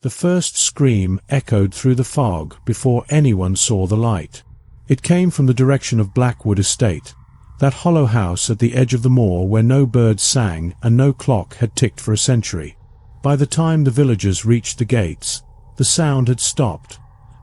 The first scream echoed through the fog before anyone saw the light. It came from the direction of Blackwood Estate, that hollow house at the edge of the moor where no birds sang and no clock had ticked for a century. By the time the villagers reached the gates, the sound had stopped,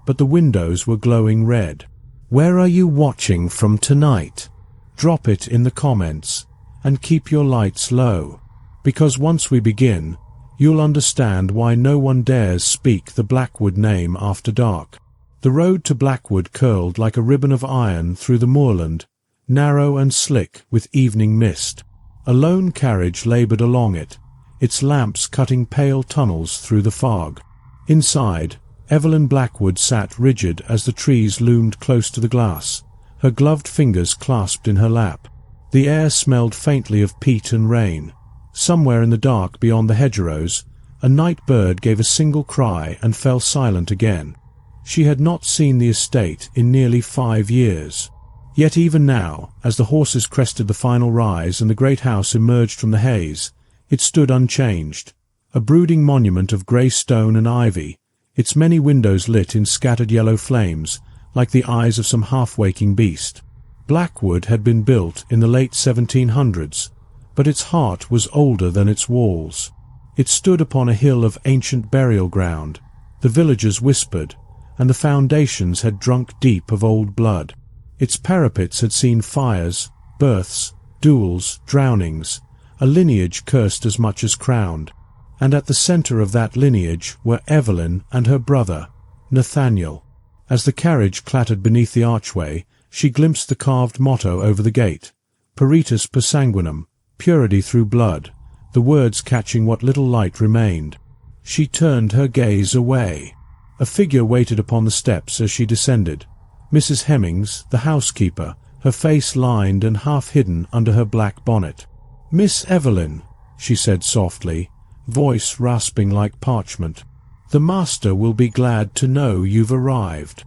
but the windows were glowing red. Where are you watching from tonight? Drop it in the comments, and keep your lights low, because once we begin, you'll understand why no one dares speak the Blackwood name after dark. The road to Blackwood curled like a ribbon of iron through the moorland, narrow and slick with evening mist. A lone carriage laboured along it, its lamps cutting pale tunnels through the fog. Inside, Evelyn Blackwood sat rigid as the trees loomed close to the glass, her gloved fingers clasped in her lap. The air smelled faintly of peat and rain. Somewhere in the dark beyond the hedgerows, a night bird gave a single cry and fell silent again. She had not seen the estate in nearly 5 years. Yet even now, as the horses crested the final rise and the great house emerged from the haze, it stood unchanged, a brooding monument of grey stone and ivy, its many windows lit in scattered yellow flames, like the eyes of some half-waking beast. Blackwood had been built in the late 1700s, but its heart was older than its walls. It stood upon a hill of ancient burial ground, the villagers whispered, and the foundations had drunk deep of old blood. Its parapets had seen fires, births, duels, drownings, a lineage cursed as much as crowned. And at the centre of that lineage were Evelyn and her brother, Nathaniel. As the carriage clattered beneath the archway, she glimpsed the carved motto over the gate, Peritus per sanguinem, purity through blood, the words catching what little light remained. She turned her gaze away. A figure waited upon the steps as she descended. Mrs. Hemmings, the housekeeper, her face lined and half hidden under her black bonnet. "Miss Evelyn," she said softly, voice rasping like parchment, "the master will be glad to know you've arrived."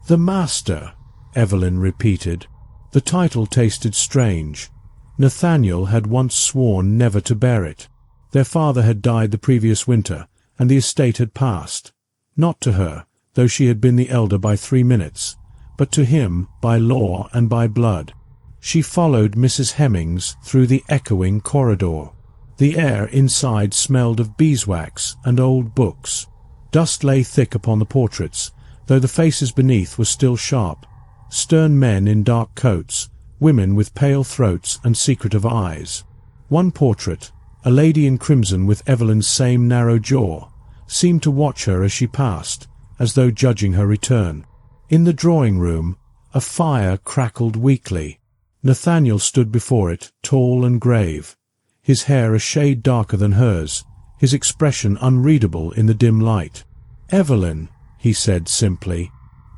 "The master," Evelyn repeated. The title tasted strange. Nathaniel had once sworn never to bear it. Their father had died the previous winter, and the estate had passed. Not to her, though she had been the elder by 3 minutes, but to him by law and by blood. She followed Mrs. Hemmings through the echoing corridor. The air inside smelled of beeswax and old books. Dust lay thick upon the portraits, though the faces beneath were still sharp. Stern men in dark coats, women with pale throats and secretive eyes. One portrait, a lady in crimson with Evelyn's same narrow jaw, seemed to watch her as she passed, as though judging her return. In the drawing-room, a fire crackled weakly. Nathaniel stood before it, tall and grave, his hair a shade darker than hers, his expression unreadable in the dim light. "Evelyn," he said simply.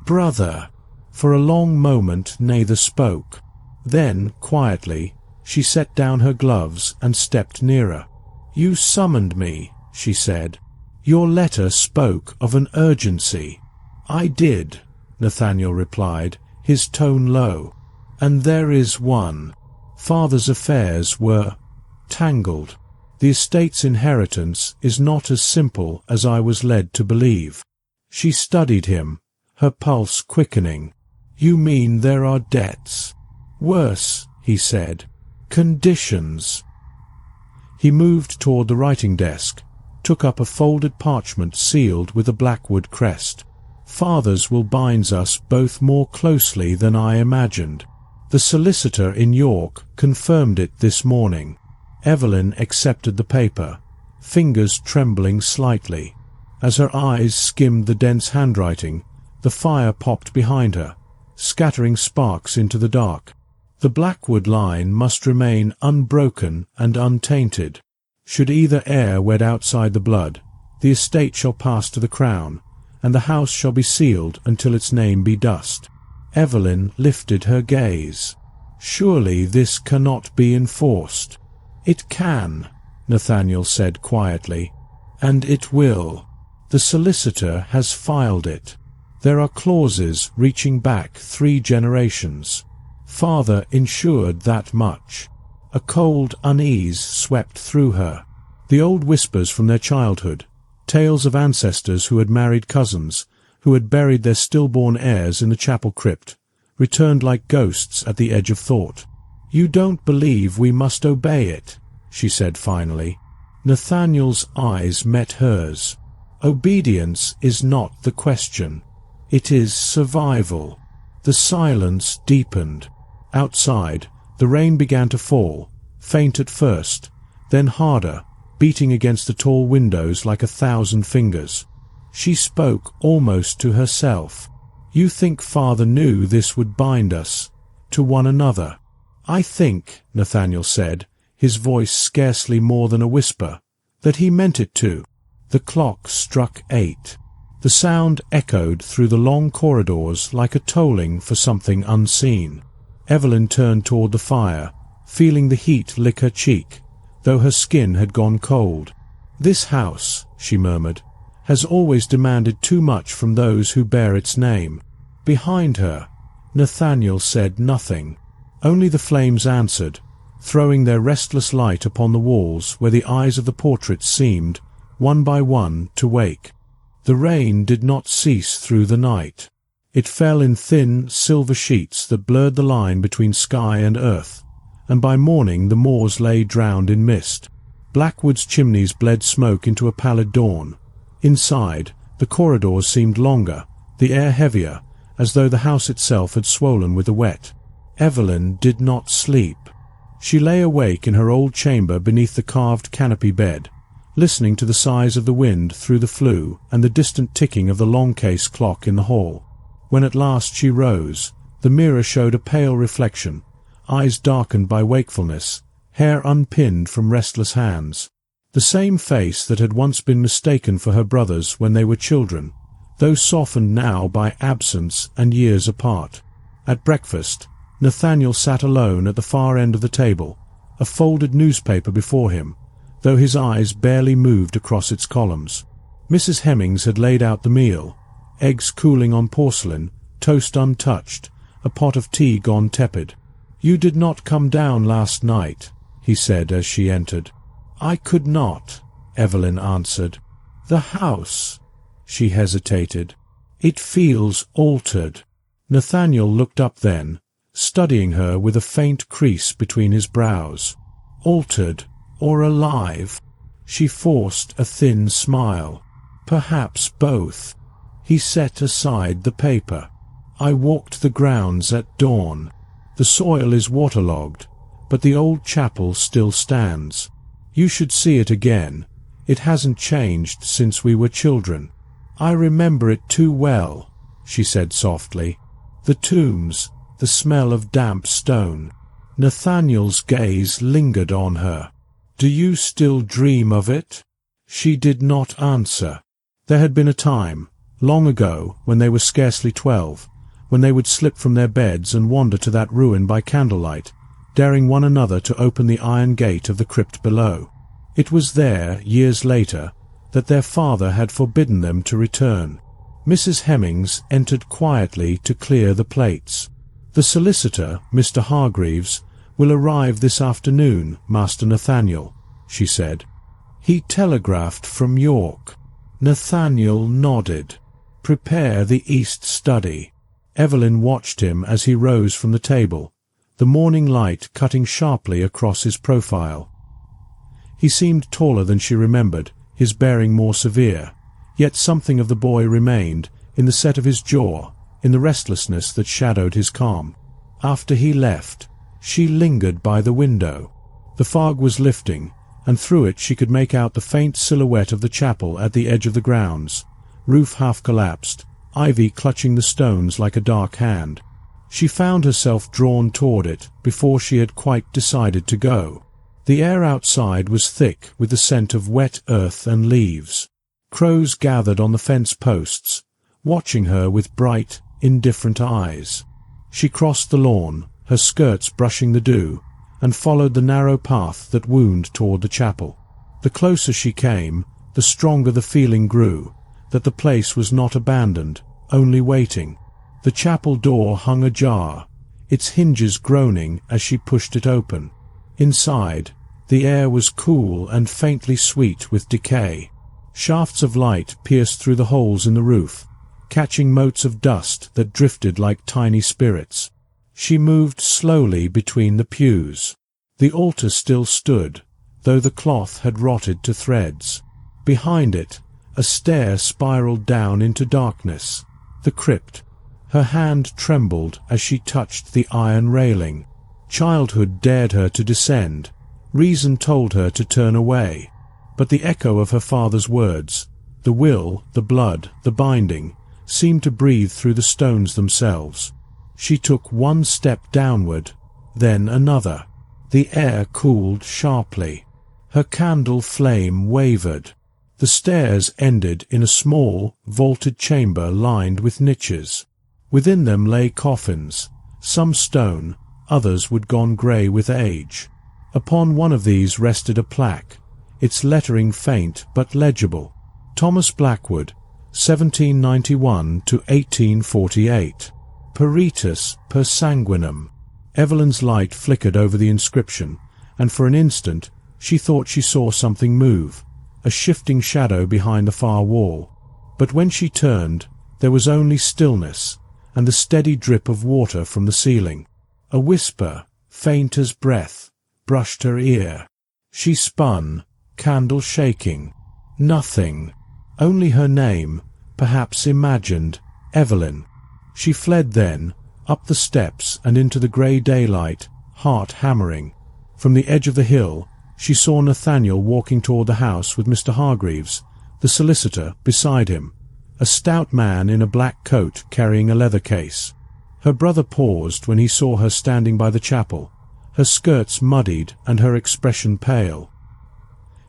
"Brother." For a long moment neither spoke. Then, quietly, she set down her gloves and stepped nearer. "You summoned me," she said. "Your letter spoke of an urgency." "I did," Nathaniel replied, his tone low. "And there is one. Father's affairs were tangled. The estate's inheritance is not as simple as I was led to believe." She studied him, her pulse quickening. "You mean there are debts?" "Worse," he said. "Conditions." He moved toward the writing desk, took up a folded parchment sealed with a Blackwood crest. "Father's will binds us both more closely than I imagined. The solicitor in York confirmed it this morning." Evelyn accepted the paper, fingers trembling slightly. As her eyes skimmed the dense handwriting, the fire popped behind her, scattering sparks into the dark. The Blackwood line must remain unbroken and untainted. Should either heir wed outside the blood, the estate shall pass to the crown, and the house shall be sealed until its name be dust. Evelyn lifted her gaze. "Surely this cannot be enforced." "It can," Nathaniel said quietly, "and it will. The solicitor has filed it. There are clauses reaching back 3 generations. Father insured that much." A cold unease swept through her. The old whispers from their childhood, tales of ancestors who had married cousins, who had buried their stillborn heirs in the chapel crypt, returned like ghosts at the edge of thought. "You don't believe we must obey it," she said finally. Nathaniel's eyes met hers. "Obedience is not the question. It is survival." The silence deepened. Outside, the rain began to fall, faint at first, then harder, beating against the tall windows like 1,000 fingers. She spoke almost to herself. "You think Father knew this would bind us to one another?" "I think," Nathaniel said, his voice scarcely more than a whisper, "that he meant it to." The clock struck 8. The sound echoed through the long corridors like a tolling for something unseen. Evelyn turned toward the fire, feeling the heat lick her cheek, though her skin had gone cold. "This house," she murmured, "has always demanded too much from those who bear its name." Behind her, Nathaniel said nothing. Only the flames answered, throwing their restless light upon the walls where the eyes of the portraits seemed, one by one, to wake. The rain did not cease through the night. It fell in thin, silver sheets that blurred the line between sky and earth, and by morning the moors lay drowned in mist. Blackwood's chimneys bled smoke into a pallid dawn. Inside, the corridors seemed longer, the air heavier, as though the house itself had swollen with the wet. Evelyn did not sleep. She lay awake in her old chamber beneath the carved canopy bed, listening to the sighs of the wind through the flue and the distant ticking of the long-case clock in the hall. When at last she rose, the mirror showed a pale reflection, eyes darkened by wakefulness, hair unpinned from restless hands. The same face that had once been mistaken for her brother's when they were children, though softened now by absence and years apart. At breakfast, Nathaniel sat alone at the far end of the table, a folded newspaper before him, though his eyes barely moved across its columns. Mrs. Hemmings had laid out the meal, eggs cooling on porcelain, toast untouched, a pot of tea gone tepid. "You did not come down last night," he said as she entered. "I could not," Evelyn answered. "The house," she hesitated. "It feels altered." Nathaniel looked up then, studying her with a faint crease between his brows. "Altered or alive?" She forced a thin smile. "Perhaps both." He set aside the paper. "I walked the grounds at dawn. The soil is waterlogged, but the old chapel still stands. You should see it again. It hasn't changed since we were children." "I remember it too well," she said softly. "The tombs, the smell of damp stone." Nathaniel's gaze lingered on her. "Do you still dream of it?" She did not answer. There had been a time, long ago, when they were scarcely 12, when they would slip from their beds and wander to that ruin by candlelight, daring one another to open the iron gate of the crypt below. It was there, years later, that their father had forbidden them to return. Mrs. Hemmings entered quietly to clear the plates. "The solicitor, Mr. Hargreaves, will arrive this afternoon, Master Nathaniel," she said. "He telegraphed from York." Nathaniel nodded. "Prepare the east study." Evelyn watched him as he rose from the table, the morning light cutting sharply across his profile. He seemed taller than she remembered, his bearing more severe, yet something of the boy remained, in the set of his jaw, in the restlessness that shadowed his calm. After he left, she lingered by the window. The fog was lifting, and through it she could make out the faint silhouette of the chapel at the edge of the grounds, roof half collapsed, ivy clutching the stones like a dark hand. She found herself drawn toward it before she had quite decided to go. The air outside was thick with the scent of wet earth and leaves. Crows gathered on the fence posts, watching her with bright, indifferent eyes. She crossed the lawn, her skirts brushing the dew, and followed the narrow path that wound toward the chapel. The closer she came, the stronger the feeling grew, that the place was not abandoned, only waiting. The chapel door hung ajar, its hinges groaning as she pushed it open. Inside, the air was cool and faintly sweet with decay. Shafts of light pierced through the holes in the roof, catching motes of dust that drifted like tiny spirits. She moved slowly between the pews. The altar still stood, though the cloth had rotted to threads. Behind it, a stair spiraled down into darkness, the crypt. Her hand trembled as she touched the iron railing. Childhood dared her to descend. Reason told her to turn away. But the echo of her father's words, the will, the blood, the binding, seemed to breathe through the stones themselves. She took one step downward, then another. The air cooled sharply. Her candle flame wavered. The stairs ended in a small, vaulted chamber lined with niches. Within them lay coffins, some stone, others would gone grey with age. Upon one of these rested a plaque, its lettering faint but legible. Thomas Blackwood, 1791 to 1848. Peritus per sanguinem. Evelyn's light flickered over the inscription, and for an instant she thought she saw something move, a shifting shadow behind the far wall. But when she turned, there was only stillness, and the steady drip of water from the ceiling. A whisper, faint as breath, brushed her ear. She spun, candle shaking. Nothing. Only her name, perhaps imagined, Evelyn. She fled then, up the steps and into the grey daylight, heart hammering. From the edge of the hill, she saw Nathaniel walking toward the house with Mr. Hargreaves, the solicitor, beside him, a stout man in a black coat carrying a leather case. Her brother paused when he saw her standing by the chapel, her skirts muddied and her expression pale.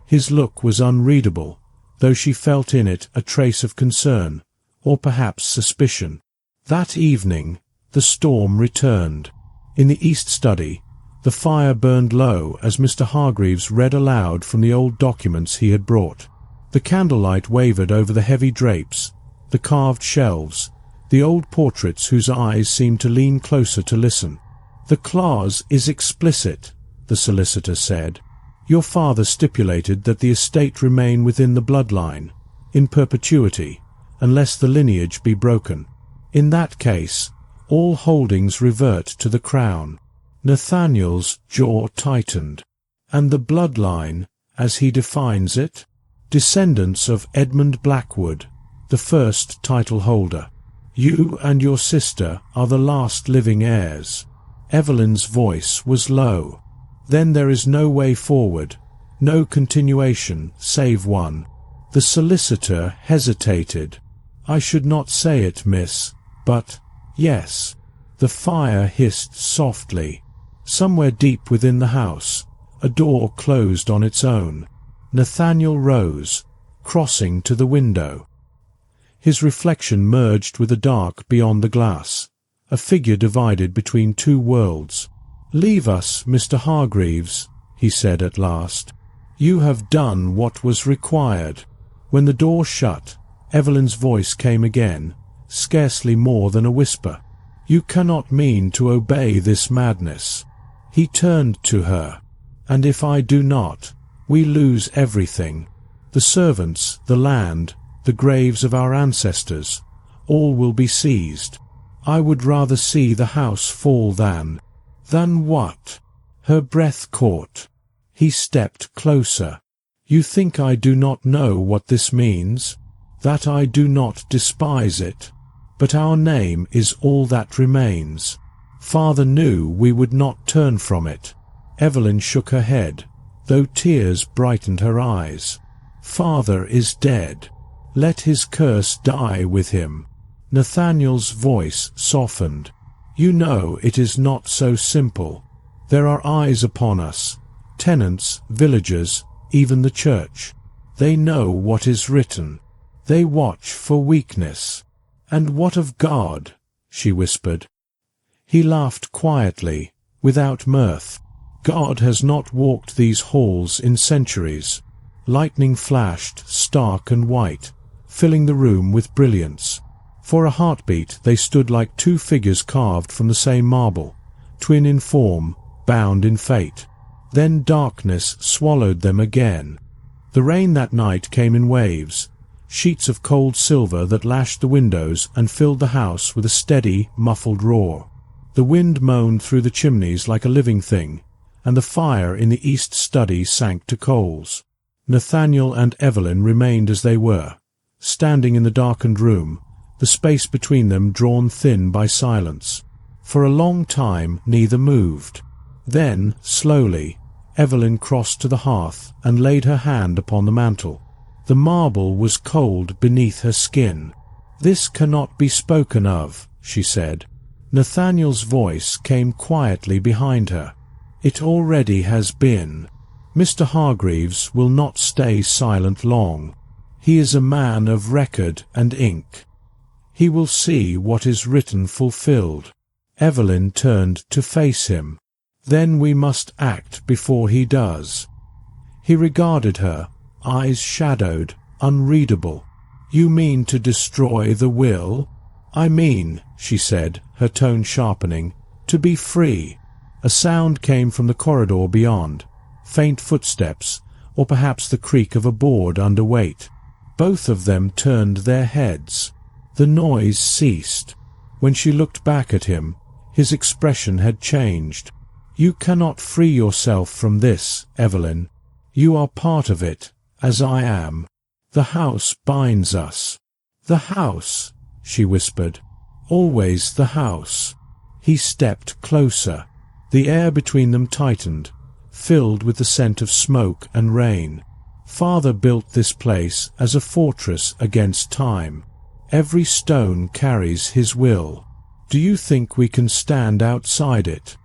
His look was unreadable, though she felt in it a trace of concern, or perhaps suspicion. That evening, the storm returned. In the east study, the fire burned low as Mr. Hargreaves read aloud from the old documents he had brought. The candlelight wavered over the heavy drapes, the carved shelves, the old portraits whose eyes seemed to lean closer to listen. "The clause is explicit," the solicitor said. "Your father stipulated that the estate remain within the bloodline, in perpetuity, unless the lineage be broken. In that case, all holdings revert to the crown." Nathaniel's jaw tightened. "And the bloodline, as he defines it?" "Descendants of Edmund Blackwood, the first title holder. You and your sister are the last living heirs." Evelyn's voice was low. "Then there is no way forward, no continuation, save one." The solicitor hesitated. "I should not say it, miss, but yes." The fire hissed softly. Somewhere deep within the house, a door closed on its own. Nathaniel rose, crossing to the window. His reflection merged with the dark beyond the glass, a figure divided between two worlds. "Leave us, Mr. Hargreaves," he said at last. "You have done what was required." When the door shut, Evelyn's voice came again, scarcely more than a whisper. "You cannot mean to obey this madness." He turned to her. "And if I do not, we lose everything. The servants, the land, the graves of our ancestors, all will be seized. I would rather see the house fall than—" "Than what?" Her breath caught. He stepped closer. "You think I do not know what this means? That I do not despise it? But our name is all that remains. Father knew we would not turn from it." Evelyn shook her head, though tears brightened her eyes. "Father is dead. Let his curse die with him." Nathaniel's voice softened. "You know it is not so simple. There are eyes upon us, tenants, villagers, even the church. They know what is written. They watch for weakness." "And what of God?" she whispered. He laughed quietly, without mirth. "God has not walked these halls in centuries." Lightning flashed, stark and white, filling the room with brilliance. For a heartbeat they stood like two figures carved from the same marble, twin in form, bound in fate. Then darkness swallowed them again. The rain that night came in waves, sheets of cold silver that lashed the windows and filled the house with a steady, muffled roar. The wind moaned through the chimneys like a living thing, and the fire in the east study sank to coals. Nathaniel and Evelyn remained as they were, standing in the darkened room, the space between them drawn thin by silence. For a long time neither moved. Then, slowly, Evelyn crossed to the hearth and laid her hand upon the mantel. The marble was cold beneath her skin. "This cannot be spoken of," she said. Nathaniel's voice came quietly behind her. "It already has been. Mr. Hargreaves will not stay silent long. He is a man of record and ink. He will see what is written fulfilled." Evelyn turned to face him. "Then we must act before he does." He regarded her, eyes shadowed, unreadable. "You mean to destroy the will?" "I mean," she said, her tone sharpening, "to be free." A sound came from the corridor beyond, faint footsteps, or perhaps the creak of a board under weight. Both of them turned their heads. The noise ceased. When she looked back at him, his expression had changed. "You cannot free yourself from this, Evelyn. You are part of it, as I am. The house binds us." "The house," she whispered. "Always the house." He stepped closer. The air between them tightened, filled with the scent of smoke and rain. "Father built this place as a fortress against time. Every stone carries his will. Do you think we can stand outside it?"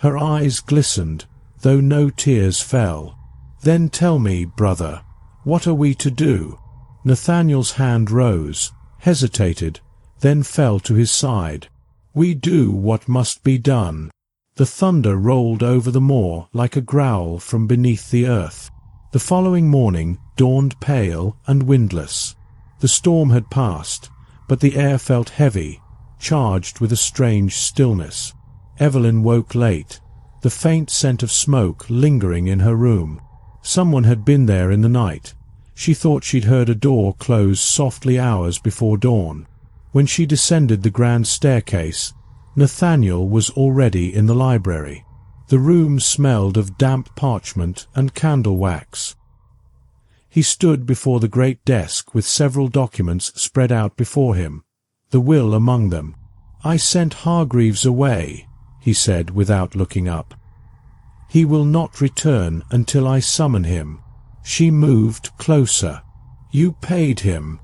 Her eyes glistened, though no tears fell. "Then tell me, brother, what are we to do?" Nathaniel's hand rose, hesitated, then fell to his side. "We do what must be done." The thunder rolled over the moor like a growl from beneath the earth. The following morning dawned pale and windless. The storm had passed, but the air felt heavy, charged with a strange stillness. Evelyn woke late, the faint scent of smoke lingering in her room. Someone had been there in the night. She thought she'd heard a door close softly hours before dawn. When she descended the grand staircase, Nathaniel was already in the library. The room smelled of damp parchment and candle wax. He stood before the great desk with several documents spread out before him, the will among them. "I sent Hargreaves away," he said without looking up. "He will not return until I summon him." She moved closer. "You paid him.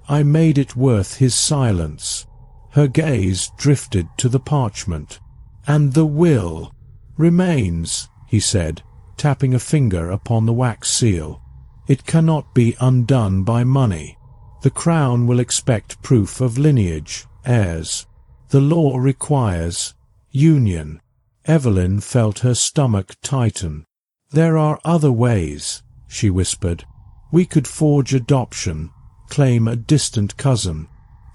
I made it worth his silence." Her gaze drifted to the parchment. "And the will remains," he said, tapping a finger upon the wax seal. "It cannot be undone by money. The Crown will expect proof of lineage, heirs. The law requires union." Evelyn felt her stomach tighten. "There are other ways," she whispered. "We could forge adoption, claim a distant cousin."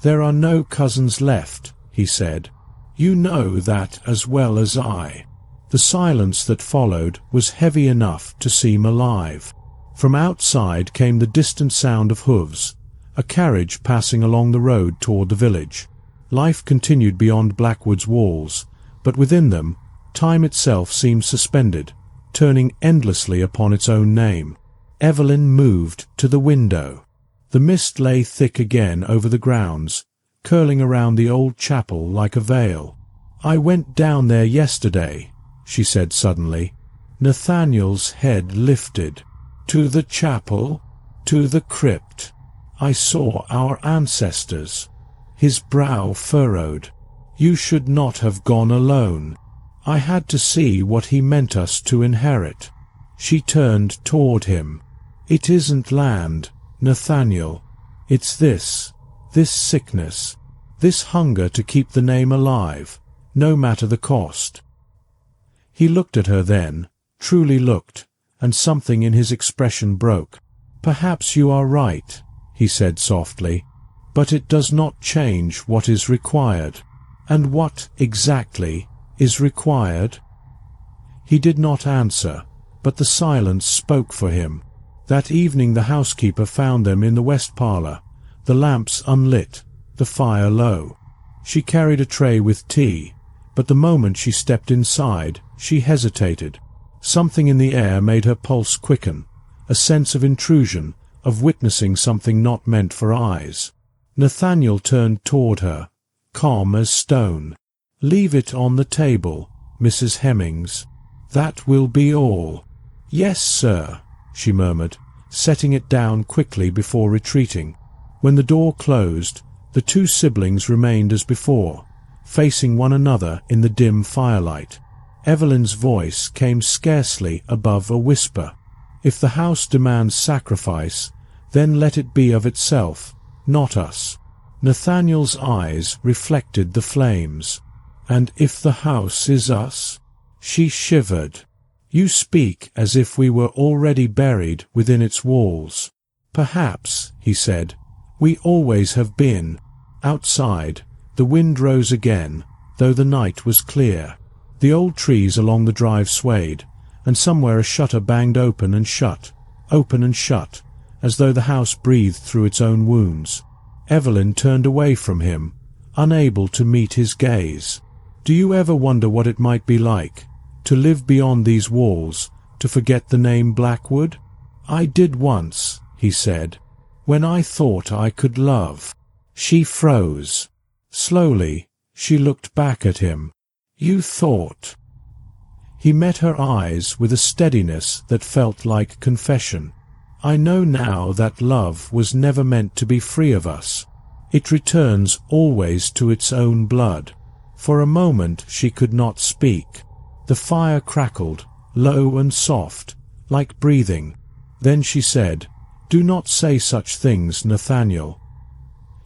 "There are no cousins left," he said. "You know that as well as I." The silence that followed was heavy enough to seem alive. From outside came the distant sound of hooves, a carriage passing along the road toward the village. Life continued beyond Blackwood's walls, but within them, time itself seemed suspended, turning endlessly upon its own name. Evelyn moved to the window. The mist lay thick again over the grounds, curling around the old chapel like a veil. "I went down there yesterday," she said suddenly. Nathaniel's head lifted. "To the chapel? To the crypt? I saw our ancestors." His brow furrowed. "You should not have gone alone. I had to see what he meant us to inherit." She turned toward him. "It isn't land, Nathaniel. It's this sickness, this hunger to keep the name alive, no matter the cost." He looked at her then, truly looked, and something in his expression broke. "Perhaps you are right," he said softly, "but it does not change what is required." "And what, exactly, is required?" He did not answer, but the silence spoke for him. That evening the housekeeper found them in the west parlour, the lamps unlit, the fire low. She carried a tray with tea, but the moment she stepped inside, she hesitated. Something in the air made her pulse quicken, a sense of intrusion, of witnessing something not meant for eyes. Nathaniel turned toward her, calm as stone. "Leave it on the table, Mrs. Hemmings. That will be all." "Yes, sir," she murmured, setting it down quickly before retreating. When the door closed, the two siblings remained as before, facing one another in the dim firelight. Evelyn's voice came scarcely above a whisper. "If the house demands sacrifice, then let it be of itself, not us." Nathaniel's eyes reflected the flames. "And if the house is us?" She shivered. "You speak as if we were already buried within its walls." "Perhaps," he said. "We always have been." Outside, the wind rose again, though the night was clear. The old trees along the drive swayed, and somewhere a shutter banged open and shut, as though the house breathed through its own wounds. Evelyn turned away from him, unable to meet his gaze. "Do you ever wonder what it might be like, to live beyond these walls, to forget the name Blackwood?" "I did once," he said, "when I thought I could love." She froze. Slowly, she looked back at him. "You thought?" He met her eyes with a steadiness that felt like confession. "I know now that love was never meant to be free of us. It returns always to its own blood." For a moment she could not speak. The fire crackled, low and soft, like breathing. Then she said, "Do not say such things, Nathaniel."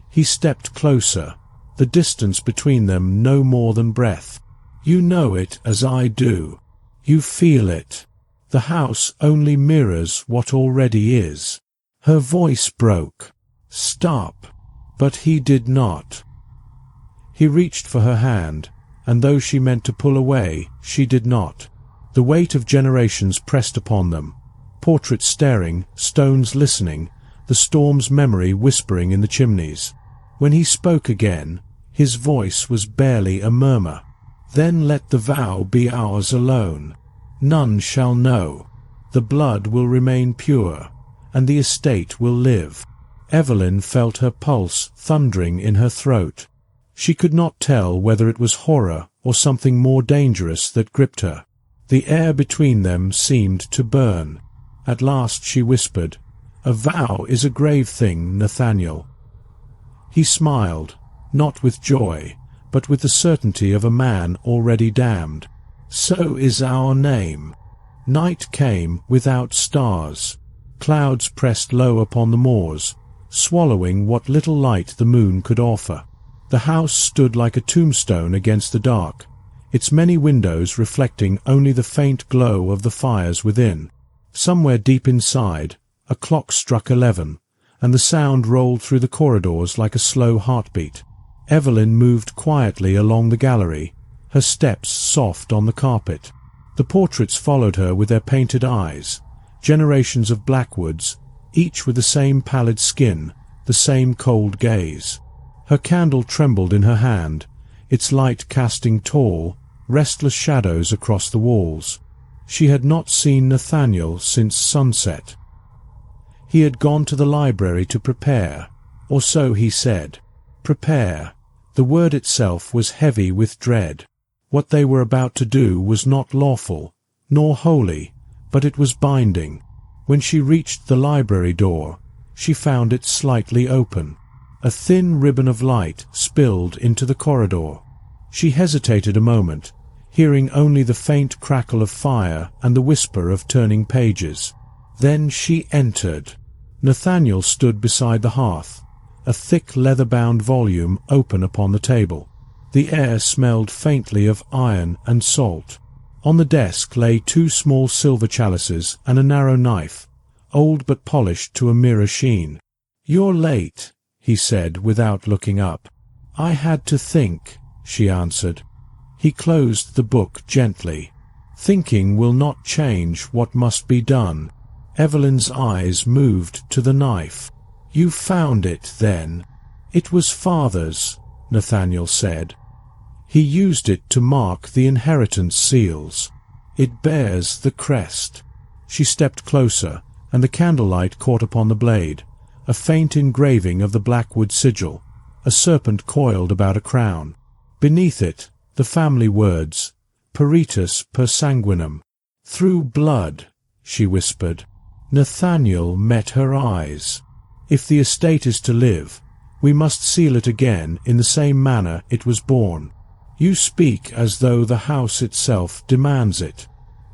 He stepped closer, the distance between them no more than breath. "You know it as I do. You feel it. The house only mirrors what already is." Her voice broke. "Stop." But he did not. He reached for her hand, and though she meant to pull away, she did not. The weight of generations pressed upon them, portraits staring, stones listening, the storm's memory whispering in the chimneys. When he spoke again, his voice was barely a murmur. "Then let the vow be ours alone. None shall know. The blood will remain pure, and the estate will live." Evelyn felt her pulse thundering in her throat. She could not tell whether it was horror or something more dangerous that gripped her. The air between them seemed to burn. At last she whispered, "A vow is a grave thing, Nathaniel." He smiled, not with joy, but with the certainty of a man already damned. "So is our name." Night came without stars. Clouds pressed low upon the moors, swallowing what little light the moon could offer. The house stood like a tombstone against the dark, its many windows reflecting only the faint glow of the fires within. Somewhere deep inside, a clock struck 11, and the sound rolled through the corridors like a slow heartbeat. Evelyn moved quietly along the gallery, her steps soft on the carpet. The portraits followed her with their painted eyes, generations of Blackwoods, each with the same pallid skin, the same cold gaze. Her candle trembled in her hand, its light casting tall, restless shadows across the walls. She had not seen Nathaniel since sunset. He had gone to the library to prepare, or so he said. Prepare. The word itself was heavy with dread. What they were about to do was not lawful, nor holy, but it was binding. When she reached the library door, she found it slightly open. A thin ribbon of light spilled into the corridor. She hesitated a moment, hearing only the faint crackle of fire and the whisper of turning pages. Then she entered. Nathaniel stood beside the hearth, a thick leather-bound volume open upon the table. The air smelled faintly of iron and salt. On the desk lay 2 small silver chalices and a narrow knife, old but polished to a mirror sheen. "You're late," he said without looking up. "I had to think," she answered. He closed the book gently. "Thinking will not change what must be done." Evelyn's eyes moved to the knife. "You found it, then?" "It was father's," Nathaniel said. "He used it to mark the inheritance seals. It bears the crest." She stepped closer, and the candlelight caught upon the blade, a faint engraving of the Blackwood sigil, a serpent coiled about a crown. Beneath it, the family words, "Peritus per sanguinem." "Through blood," she whispered. Nathaniel met her eyes. "If the estate is to live, we must seal it again in the same manner it was born. You speak as though the house itself demands it."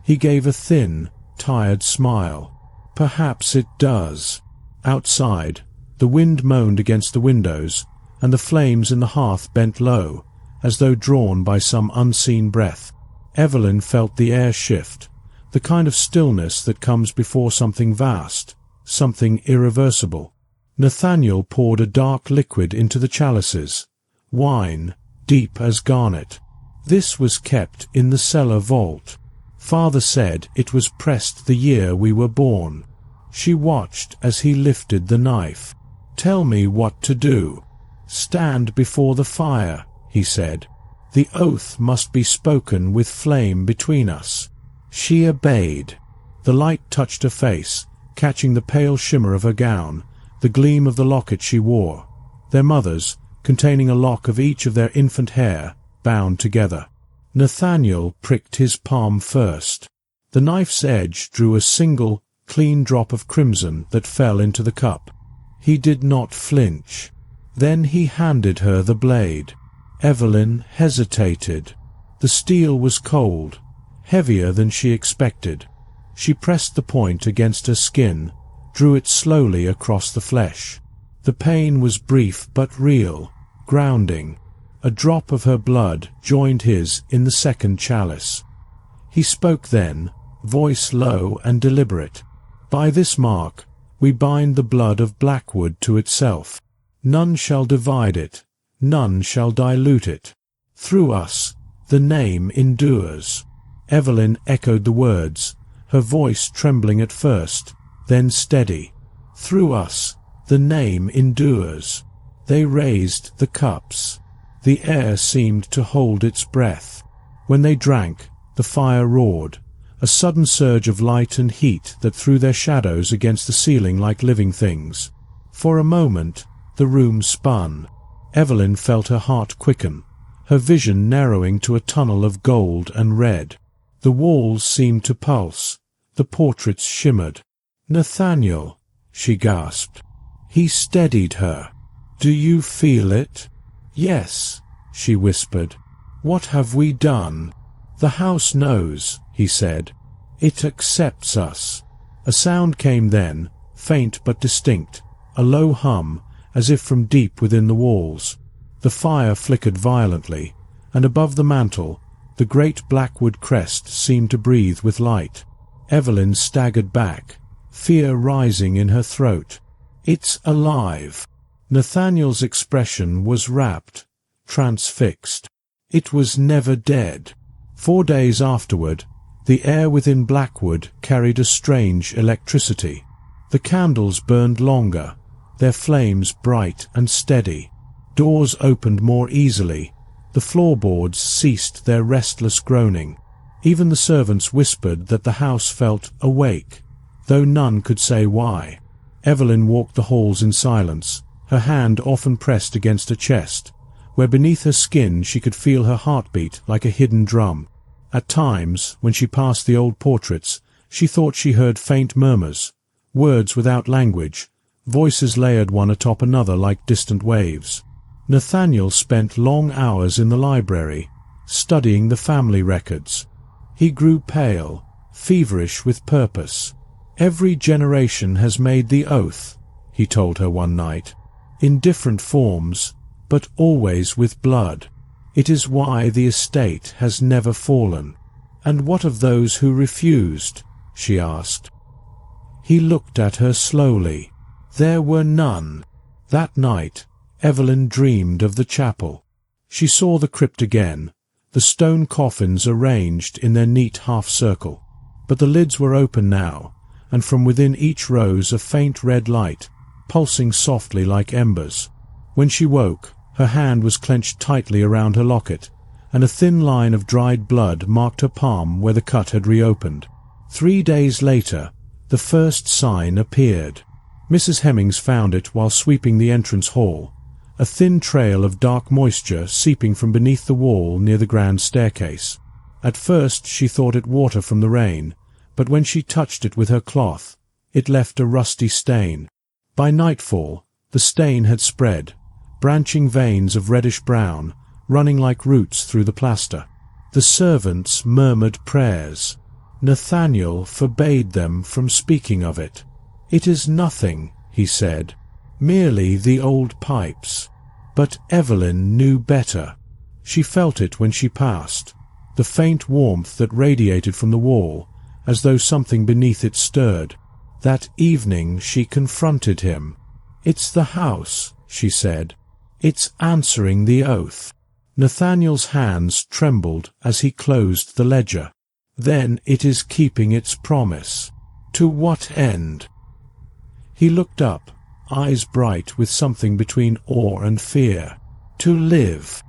He gave a thin, tired smile. "Perhaps it does." Outside, the wind moaned against the windows, and the flames in the hearth bent low, as though drawn by some unseen breath. Evelyn felt the air shift, the kind of stillness that comes before something vast, something irreversible. Nathaniel poured a dark liquid into the chalices, wine, deep as garnet. "This was kept in the cellar vault. Father said it was pressed the year we were born." She watched as he lifted the knife. "Tell me what to do." "Stand before the fire," he said. "The oath must be spoken with flame between us." She obeyed. The light touched her face, catching the pale shimmer of her gown, the gleam of the locket she wore, their mother's, containing a lock of each of their infant hair, bound together. Nathaniel pricked his palm first. The knife's edge drew a single, clean drop of crimson that fell into the cup. He did not flinch. Then he handed her the blade. Evelyn hesitated. The steel was cold, heavier than she expected. She pressed the point against her skin, drew it slowly across the flesh. The pain was brief but real, grounding. A drop of her blood joined his in the second chalice. He spoke then, voice low and deliberate. "By this mark we bind the blood of Blackwood to itself. None shall divide it, none shall dilute it. Through us the name endures." Evelyn echoed the words, her voice trembling at first, then steady. "Through us the name endures." They raised the cups. The air seemed to hold its breath. When they drank, the fire roared, a sudden surge of light and heat that threw their shadows against the ceiling like living things. For a moment, the room spun. Evelyn felt her heart quicken, her vision narrowing to a tunnel of gold and red. The walls seemed to pulse, the portraits shimmered. "Nathaniel," she gasped. He steadied her. "Do you feel it?" "Yes," she whispered. "What have we done?" "The house knows," he said. "It accepts us." A sound came then, faint but distinct, a low hum, as if from deep within the walls. The fire flickered violently, and above the mantel, the great Blackwood crest seemed to breathe with light. Evelyn staggered back, fear rising in her throat. "It's alive." Nathaniel's expression was rapt, transfixed. It was never dead. 4 days afterward, the air within Blackwood carried a strange electricity. The candles burned longer, their flames bright and steady. Doors opened more easily. The floorboards ceased their restless groaning. Even the servants whispered that the house felt awake, though none could say why. Evelyn walked the halls in silence, her hand often pressed against her chest, where beneath her skin she could feel her heartbeat like a hidden drum. At times, when she passed the old portraits, she thought she heard faint murmurs, words without language, voices layered one atop another like distant waves. Nathaniel spent long hours in the library, studying the family records. He grew pale, feverish with purpose. "Every generation has made the oath," he told her one night, "in different forms, but always with blood. It is why the estate has never fallen." "And what of those who refused?" she asked. He looked at her slowly. There were none. That night, Evelyn dreamed of the chapel. She saw the crypt again, the stone coffins arranged in their neat half-circle. But the lids were open now, and from within each rose a faint red light, pulsing softly like embers. When she woke, her hand was clenched tightly around her locket, and a thin line of dried blood marked her palm where the cut had reopened. 3 days later, the first sign appeared. Mrs. Hemmings found it while sweeping the entrance hall, a thin trail of dark moisture seeping from beneath the wall near the grand staircase. At first she thought it water from the rain, but when she touched it with her cloth, it left a rusty stain. By nightfall, the stain had spread, branching veins of reddish-brown, running like roots through the plaster. The servants murmured prayers. Nathaniel forbade them from speaking of it. "It is nothing," he said, "merely the old pipes." But Evelyn knew better. She felt it when she passed, the faint warmth that radiated from the wall, as though something beneath it stirred. That evening she confronted him. "It's the house," she said. "It's answering the oath." Nathaniel's hands trembled as he closed the ledger. "Then it is keeping its promise. To what end?" He looked up, eyes bright with something between awe and fear. "To live."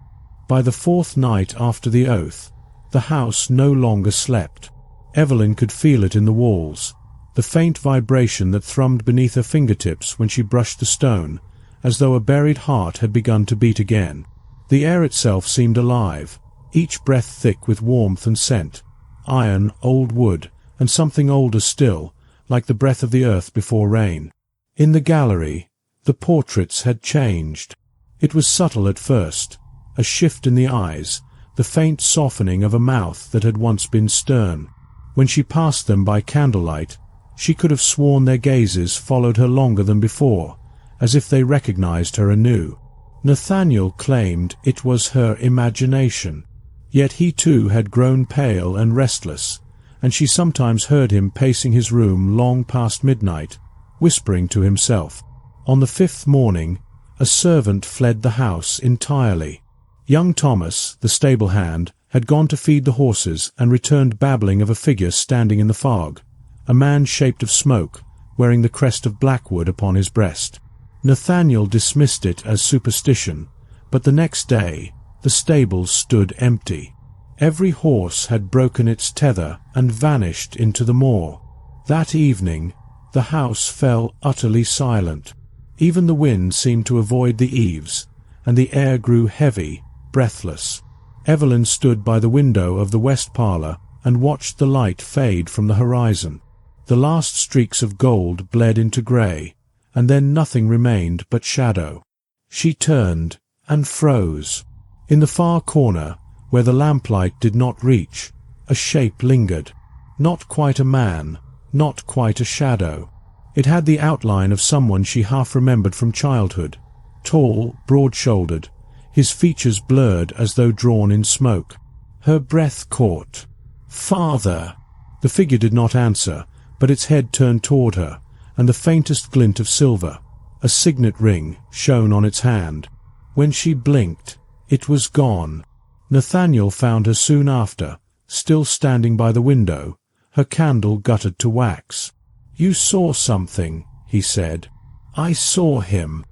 By the 4th night after the oath, the house no longer slept. Evelyn could feel it in the walls, the faint vibration that thrummed beneath her fingertips when she brushed the stone, as though a buried heart had begun to beat again. The air itself seemed alive, each breath thick with warmth and scent, iron, old wood, and something older still, like the breath of the earth before rain. In the gallery, the portraits had changed. It was subtle at first, a shift in the eyes, the faint softening of a mouth that had once been stern. When she passed them by candlelight, she could have sworn their gazes followed her longer than before, as if they recognized her anew. Nathaniel claimed it was her imagination. Yet he too had grown pale and restless, and she sometimes heard him pacing his room long past midnight, whispering to himself. On the 5th morning, a servant fled the house entirely. Young Thomas, the stable hand, had gone to feed the horses and returned babbling of a figure standing in the fog, a man shaped of smoke, wearing the crest of Blackwood upon his breast. Nathaniel dismissed it as superstition, but the next day the stables stood empty. Every horse had broken its tether and vanished into the moor. That evening the house fell utterly silent. Even the wind seemed to avoid the eaves, and the air grew heavy, breathless. Evelyn stood by the window of the west parlour and watched the light fade from the horizon. The last streaks of gold bled into grey, and then nothing remained but shadow. She turned and froze. In the far corner, where the lamplight did not reach, a shape lingered. Not quite a man, not quite a shadow. It had the outline of someone she half remembered from childhood, tall, broad-shouldered, his features blurred as though drawn in smoke. Her breath caught. "Father!" The figure did not answer, but its head turned toward her, and the faintest glint of silver, a signet ring, shone on its hand. When she blinked, it was gone. Nathaniel found her soon after, still standing by the window, her candle guttered to wax. "You saw something," he said. "I saw him."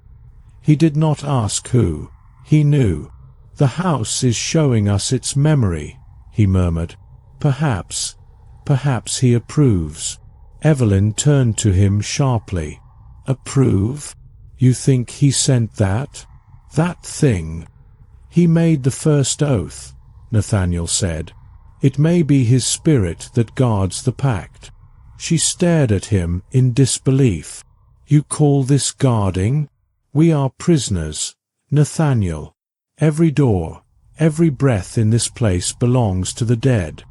He did not ask who. He knew. "The house is showing us its memory," he murmured. Perhaps he approves." Evelyn turned to him sharply. "Approve? You think he sent that? That thing?" "He made the first oath," Nathaniel said. "It may be his spirit that guards the pact." She stared at him in disbelief. "You call this guarding? We are prisoners, Nathaniel. Every door, every breath in this place belongs to the dead."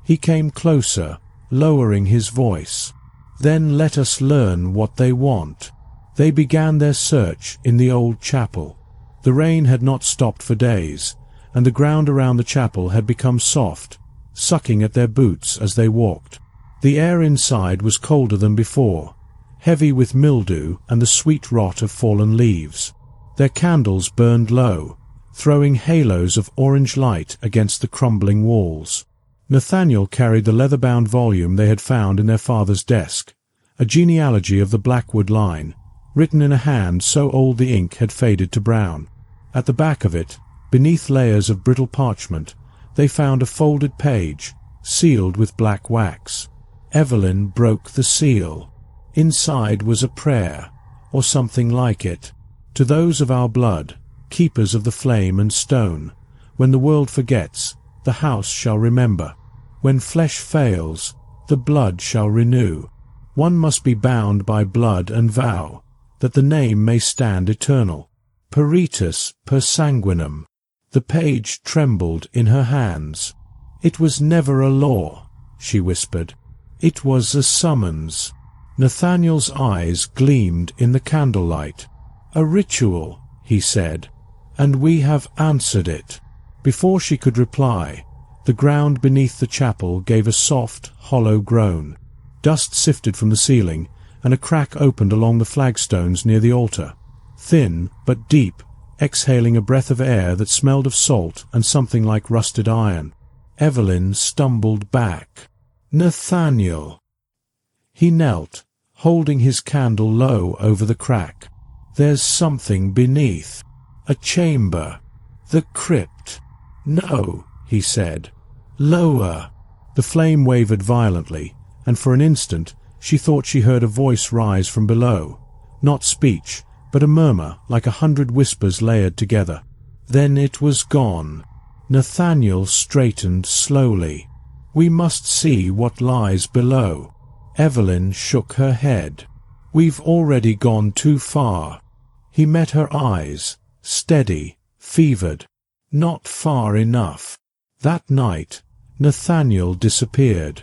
He came closer, lowering his voice. "Then let us learn what they want." They began their search in the old chapel. The rain had not stopped for days, and the ground around the chapel had become soft, sucking at their boots as they walked. The air inside was colder than before, heavy with mildew and the sweet rot of fallen leaves. Their candles burned low, throwing halos of orange light against the crumbling walls. Nathaniel carried the leather-bound volume they had found in their father's desk, a genealogy of the Blackwood line, written in a hand so old the ink had faded to brown. At the back of it, beneath layers of brittle parchment, they found a folded page, sealed with black wax. Evelyn broke the seal. Inside was a prayer, or something like it. To those of our blood, keepers of the flame and stone, when the world forgets, the house shall remember. When flesh fails, the blood shall renew. One must be bound by blood and vow, that the name may stand eternal. Peritus per sanguinem. The page trembled in her hands. It was never a law, she whispered. It was a summons. Nathaniel's eyes gleamed in the candlelight. A ritual, he said, and we have answered it. Before she could reply, the ground beneath the chapel gave a soft, hollow groan. Dust sifted from the ceiling, and a crack opened along the flagstones near the altar, thin but deep, exhaling a breath of air that smelled of salt and something like rusted iron. Evelyn stumbled back. Nathaniel! He knelt, holding his candle low over the crack. There's something beneath. A chamber. The crypt. No, he said. Lower. The flame wavered violently, and for an instant she thought she heard a voice rise from below. Not speech, but a murmur like 100 whispers layered together. Then it was gone. Nathaniel straightened slowly. We must see what lies below. Evelyn shook her head. We've already gone too far. He met her eyes, steady, fevered. Not far enough. That night, Nathaniel disappeared.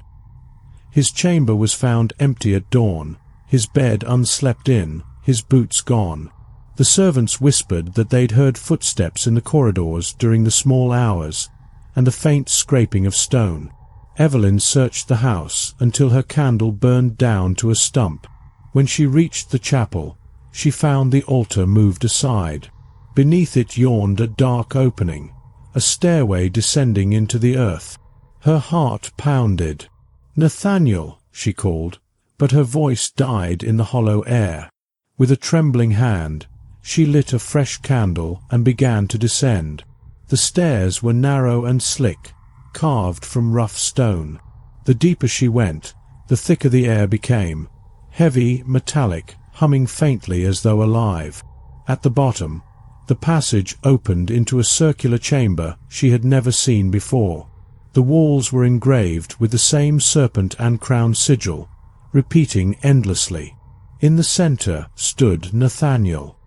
His chamber was found empty at dawn, his bed unslept in, his boots gone. The servants whispered that they'd heard footsteps in the corridors during the small hours, and the faint scraping of stone. Evelyn searched the house until her candle burned down to a stump. When she reached the chapel, she found the altar moved aside. Beneath it yawned a dark opening, a stairway descending into the earth. Her heart pounded. Nathaniel, she called, but her voice died in the hollow air. With a trembling hand, she lit a fresh candle and began to descend. The stairs were narrow and slick, carved from rough stone. The deeper she went, the thicker the air became, heavy, metallic, humming faintly as though alive. At the bottom, the passage opened into a circular chamber she had never seen before. The walls were engraved with the same serpent and crown sigil, repeating endlessly. In the center stood Nathaniel.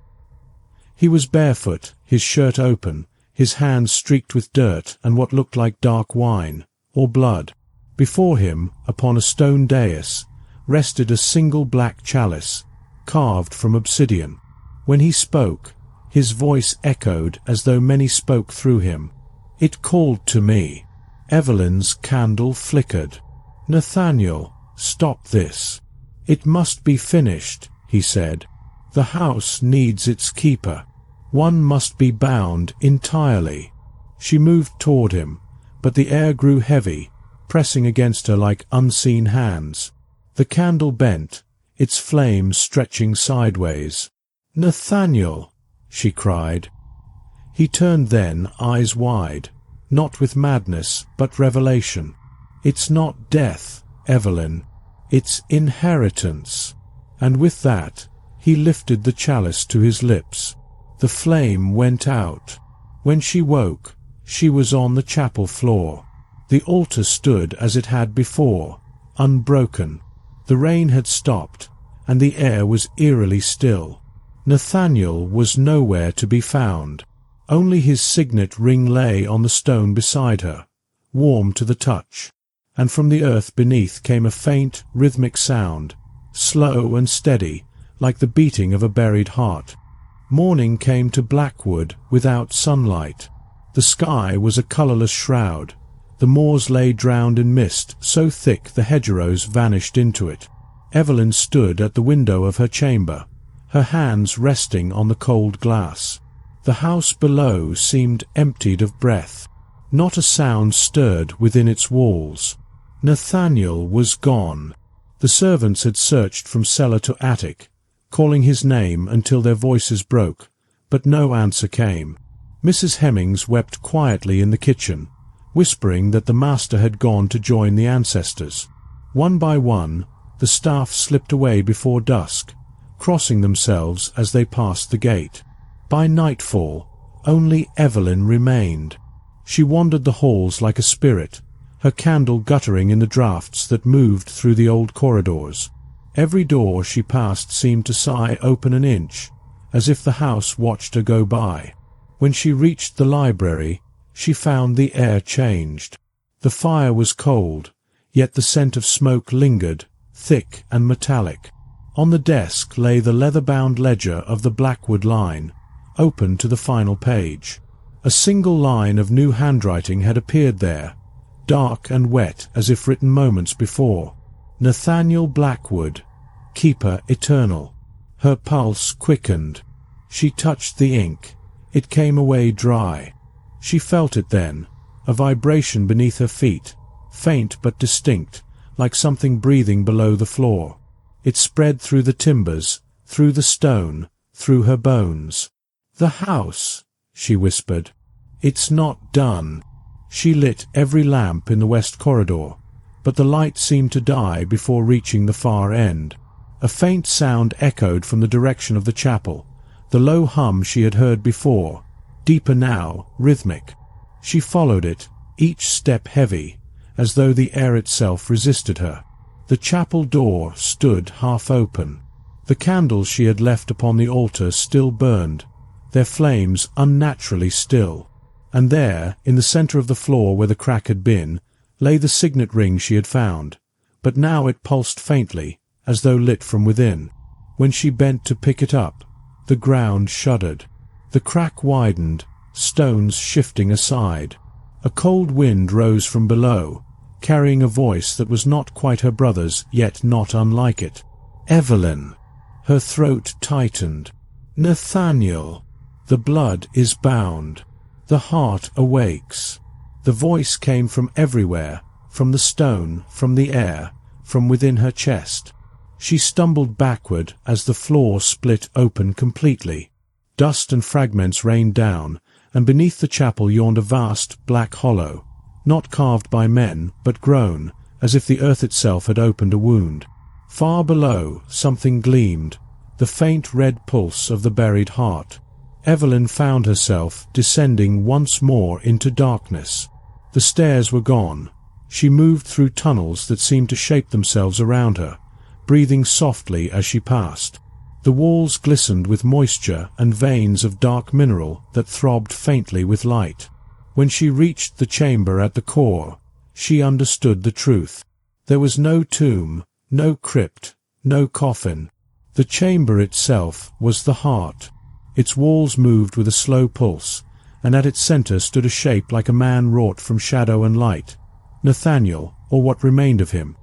He was barefoot, his shirt open, his hands streaked with dirt and what looked like dark wine, or blood. Before him, upon a stone dais, rested a single black chalice, carved from obsidian. When he spoke, his voice echoed as though many spoke through him. It called to me. Evelyn's candle flickered. Nathaniel, stop this. It must be finished, he said. The house needs its keeper. One must be bound entirely. She moved toward him, but the air grew heavy, pressing against her like unseen hands. The candle bent, its flame stretching sideways. Nathaniel, she cried. He turned then, eyes wide, not with madness, but revelation. It's not death, Evelyn. It's inheritance. And with that, he lifted the chalice to his lips. The flame went out. When she woke, she was on the chapel floor. The altar stood as it had before, unbroken. The rain had stopped, and the air was eerily still. Nathaniel was nowhere to be found. Only his signet ring lay on the stone beside her, warm to the touch, and from the earth beneath came a faint, rhythmic sound, slow and steady, like the beating of a buried heart. Morning came to Blackwood without sunlight. The sky was a colourless shroud. The moors lay drowned in mist, so thick the hedgerows vanished into it. Evelyn stood at the window of her chamber, her hands resting on the cold glass. The house below seemed emptied of breath. Not a sound stirred within its walls. Nathaniel was gone. The servants had searched from cellar to attic, calling his name until their voices broke, but no answer came. Mrs. Hemmings wept quietly in the kitchen, whispering that the master had gone to join the ancestors. One by one, the staff slipped away before dusk, crossing themselves as they passed the gate. By nightfall, only Evelyn remained. She wandered the halls like a spirit, her candle guttering in the draughts that moved through the old corridors. Every door she passed seemed to sigh open an inch, as if the house watched her go by. When she reached the library, she found the air changed. The fire was cold, yet the scent of smoke lingered, thick and metallic. On the desk lay the leather-bound ledger of the Blackwood line, open to the final page. A single line of new handwriting had appeared there, dark and wet as if written moments before. Nathaniel Blackwood, Keeper Eternal. Her pulse quickened. She touched the ink. It came away dry. She felt it then, a vibration beneath her feet, faint but distinct, like something breathing below the floor. It spread through the timbers, through the stone, through her bones. "The house," she whispered. "It's not done." She lit every lamp in the west corridor, but the light seemed to die before reaching the far end. A faint sound echoed from the direction of the chapel, the low hum she had heard before, deeper now, rhythmic. She followed it, each step heavy, as though the air itself resisted her. The chapel door stood half open. The candles she had left upon the altar still burned, their flames unnaturally still. And there, in the centre of the floor where the crack had been, lay the signet ring she had found, but now it pulsed faintly, as though lit from within. When she bent to pick it up, the ground shuddered. The crack widened, stones shifting aside. A cold wind rose from below, carrying a voice that was not quite her brother's, yet not unlike it. "Evelyn!" Her throat tightened. "Nathaniel!" The blood is bound. The heart awakes. The voice came from everywhere, from the stone, from the air, from within her chest. She stumbled backward as the floor split open completely. Dust and fragments rained down, and beneath the chapel yawned a vast black hollow, not carved by men, but grown, as if the earth itself had opened a wound. Far below, something gleamed, the faint red pulse of the buried heart. Evelyn found herself descending once more into darkness. The stairs were gone. She moved through tunnels that seemed to shape themselves around her, breathing softly as she passed. The walls glistened with moisture and veins of dark mineral that throbbed faintly with light. When she reached the chamber at the core, she understood the truth. There was no tomb, no crypt, no coffin. The chamber itself was the heart. Its walls moved with a slow pulse, and at its centre stood a shape like a man wrought from shadow and light. Nathaniel, or what remained of him.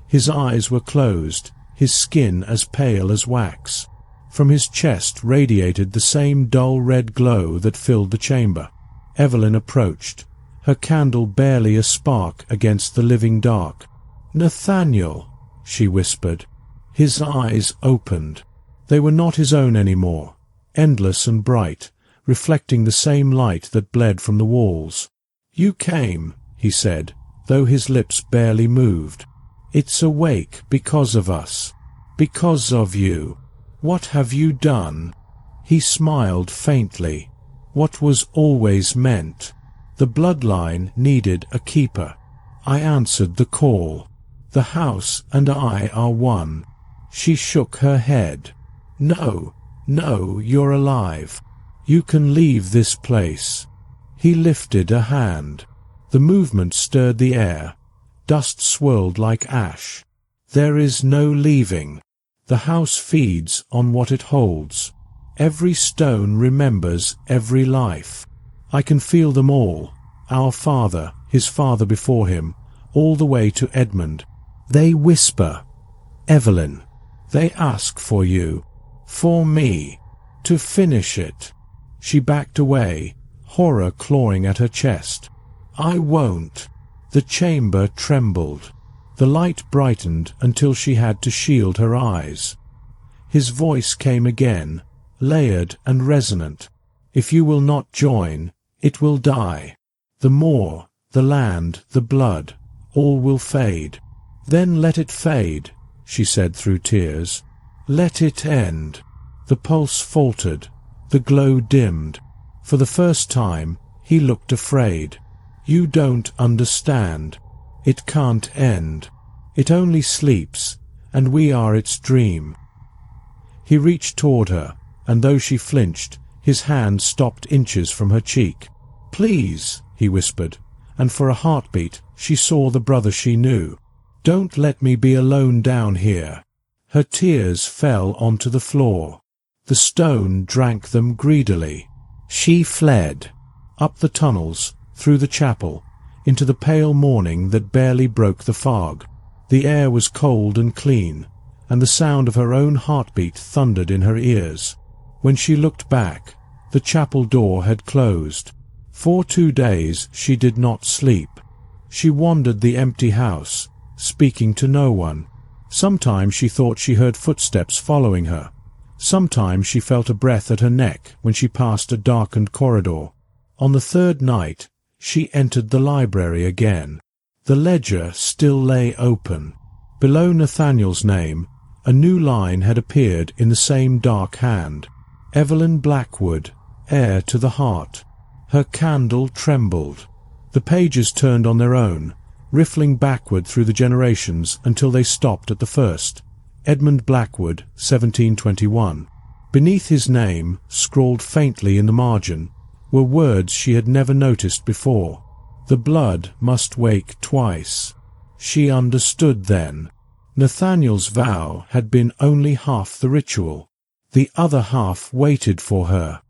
His eyes were closed, his skin as pale as wax. From his chest radiated the same dull red glow that filled the chamber. Evelyn approached, her candle barely a spark against the living dark. "Nathaniel," she whispered. His eyes opened. They were not his own any more, endless and bright, reflecting the same light that bled from the walls. "You came," he said, though his lips barely moved. "It's awake because of us, because of you. What have you done?" He smiled faintly. "What was always meant. The bloodline needed a keeper. I answered the call. The house and I are one." She shook her head. "No, no, you're alive. You can leave this place." He lifted a hand. The movement stirred the air. Dust swirled like ash. "There is no leaving. The house feeds on what it holds. Every stone remembers every life. I can feel them all, our father, his father before him, all the way to Edmund. They whisper, 'Evelyn,' they ask for you, for me, to finish it." She backed away, horror clawing at her chest. "I won't." The chamber trembled. The light brightened until she had to shield her eyes. His voice came again, layered and resonant. "If you will not join, it will die. The moor, the land, the blood, all will fade." "Then let it fade," she said through tears. "Let it end." The pulse faltered, the glow dimmed. For the first time, he looked afraid. "You don't understand. It can't end. It only sleeps, and we are its dream." He reached toward her, and though she flinched, his hand stopped inches from her cheek. "Please," he whispered, and for a heartbeat she saw the brother she knew. "Don't let me be alone down here." Her tears fell onto the floor. The stone drank them greedily. She fled, up the tunnels, through the chapel, into the pale morning that barely broke the fog. The air was cold and clean, and the sound of her own heartbeat thundered in her ears. When she looked back, the chapel door had closed. For 2 days she did not sleep. She wandered the empty house, speaking to no one. Sometimes she thought she heard footsteps following her. Sometimes she felt a breath at her neck when she passed a darkened corridor. On the 3rd night, she entered the library again. The ledger still lay open. Below Nathaniel's name, a new line had appeared in the same dark hand. "Evelyn Blackwood, heir to the heart." Her candle trembled. The pages turned on their own, riffling backward through the generations until they stopped at the first. Edmund Blackwood, 1721. Beneath his name, scrawled faintly in the margin, were words she had never noticed before. The blood must wake twice. She understood then. Nathaniel's vow had been only half the ritual. The other half waited for her.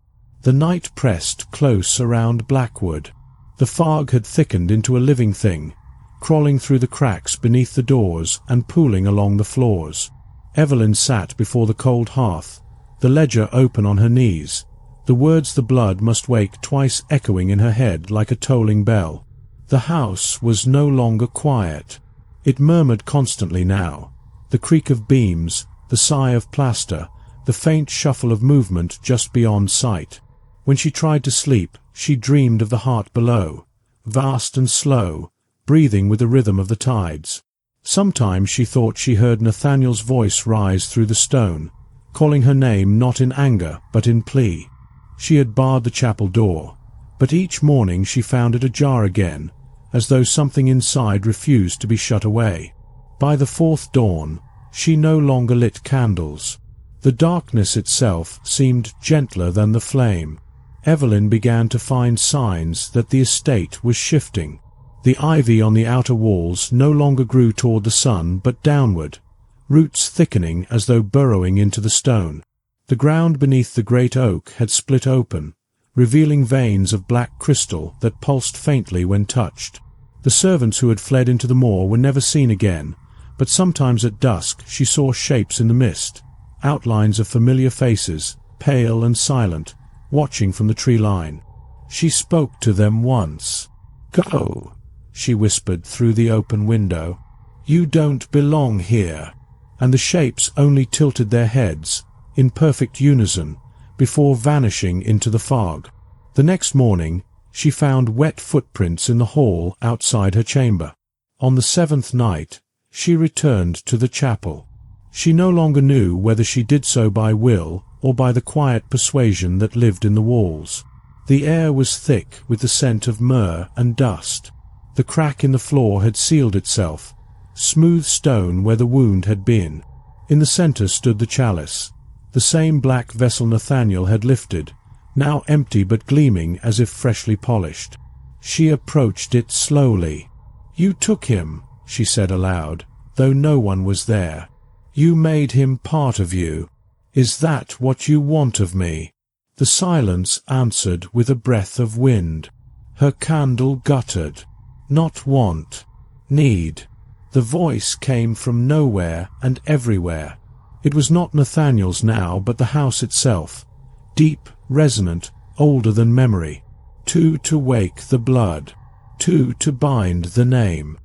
The night pressed close around Blackwood. The fog had thickened into a living thing, crawling through the cracks beneath the doors and pooling along the floors. Evelyn sat before the cold hearth, the ledger open on her knees, the words "the blood must wake" twice echoing in her head like a tolling bell. The house was no longer quiet. It murmured constantly now, the creak of beams, the sigh of plaster, the faint shuffle of movement just beyond sight. When she tried to sleep, she dreamed of the heart below, vast and slow, breathing with the rhythm of the tides. Sometimes she thought she heard Nathaniel's voice rise through the stone, calling her name not in anger but in plea. She had barred the chapel door, but each morning she found it ajar again, as though something inside refused to be shut away. By the 4th dawn, she no longer lit candles. The darkness itself seemed gentler than the flame. Evelyn began to find signs that the estate was shifting. The ivy on the outer walls no longer grew toward the sun but downward, roots thickening as though burrowing into the stone. The ground beneath the great oak had split open, revealing veins of black crystal that pulsed faintly when touched. The servants who had fled into the moor were never seen again, but sometimes at dusk she saw shapes in the mist, outlines of familiar faces, pale and silent, watching from the tree line. She spoke to them once. "Go," she whispered through the open window. "You don't belong here." And the shapes only tilted their heads, in perfect unison, before vanishing into the fog. The next morning, she found wet footprints in the hall outside her chamber. On the 7th night, she returned to the chapel. She no longer knew whether she did so by will or by the quiet persuasion that lived in the walls. The air was thick with the scent of myrrh and dust. The crack in the floor had sealed itself, smooth stone where the wound had been. In the centre stood the chalice, the same black vessel Nathaniel had lifted, now empty but gleaming as if freshly polished. She approached it slowly. "You took him," she said aloud, though no one was there. "You made him part of you. Is that what you want of me?" The silence answered with a breath of wind. Her candle guttered. Not want, need. The voice came from nowhere and everywhere. It was not Nathaniel's now, but the house itself, deep, resonant, older than memory. "Two to wake the blood, two to bind the name.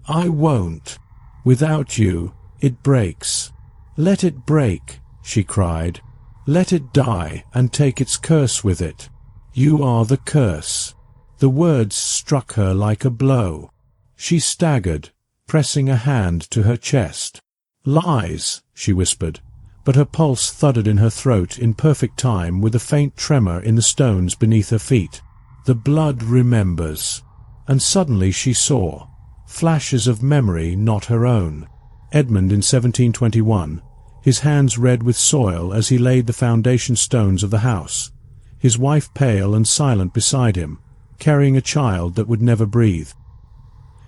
I won't." Without you, it breaks. Let it break, she cried. Let it die and take its curse with it. You are the curse. The words struck her like a blow. She staggered, pressing a hand to her chest. Lies, she whispered, but her pulse thudded in her throat in perfect time with a faint tremor in the stones beneath her feet. The blood remembers. And suddenly she saw flashes of memory not her own. Edmund in 1721, his hands red with soil as he laid the foundation stones of the house, his wife pale and silent beside him, carrying a child that would never breathe.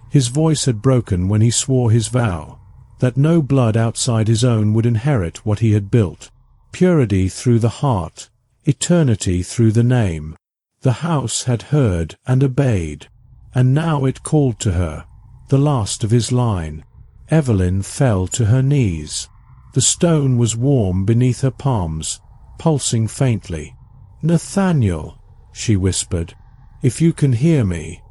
His voice had broken when he swore his vow, that no blood outside his own would inherit what he had built. Purity through the heart, eternity through the name. The house had heard and obeyed, and now it called to her, the last of his line. Evelyn fell to her knees. The stone was warm beneath her palms, pulsing faintly. "Nathaniel," she whispered, "if you can hear me,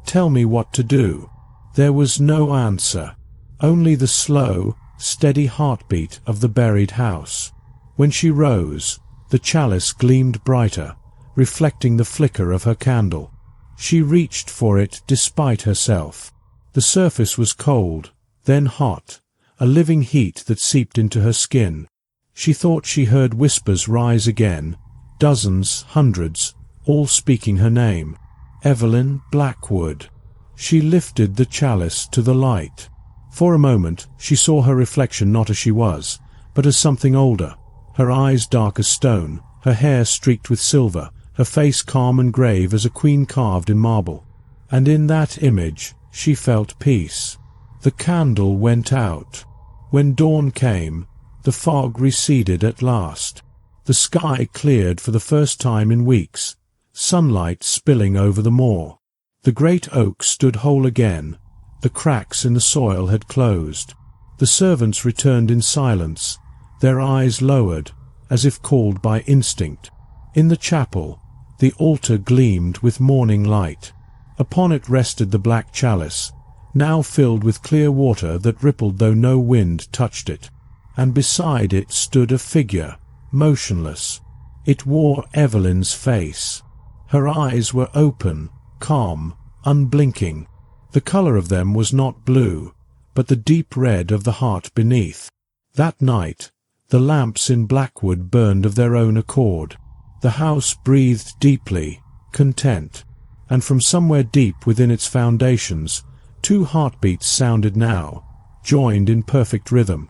tell me what to do." There was no answer, only the slow, steady heartbeat of the buried house. When she rose, the chalice gleamed brighter, reflecting the flicker of her candle. She reached for it despite herself. The surface was cold, then hot, a living heat that seeped into her skin. She thought she heard whispers rise again, dozens, hundreds, all speaking her name. Evelyn Blackwood. She lifted the chalice to the light. For a moment she saw her reflection not as she was, but as something older, her eyes dark as stone, her hair streaked with silver, her face calm and grave as a queen carved in marble. And in that image she felt peace. The candle went out. When dawn came, the fog receded at last. The sky cleared for the first time in weeks, sunlight spilling over the moor. The great oak stood whole again. The cracks in the soil had closed. The servants returned in silence, their eyes lowered, as if called by instinct. In the chapel, the altar gleamed with morning light. Upon it rested the black chalice, now filled with clear water that rippled though no wind touched it. And beside it stood a figure, motionless. It wore Evelyn's face. Her eyes were open, calm, unblinking. The colour of them was not blue, but the deep red of the heart beneath. That night, the lamps in Blackwood burned of their own accord. The house breathed deeply, content, and from somewhere deep within its foundations, two heartbeats sounded now, joined in perfect rhythm.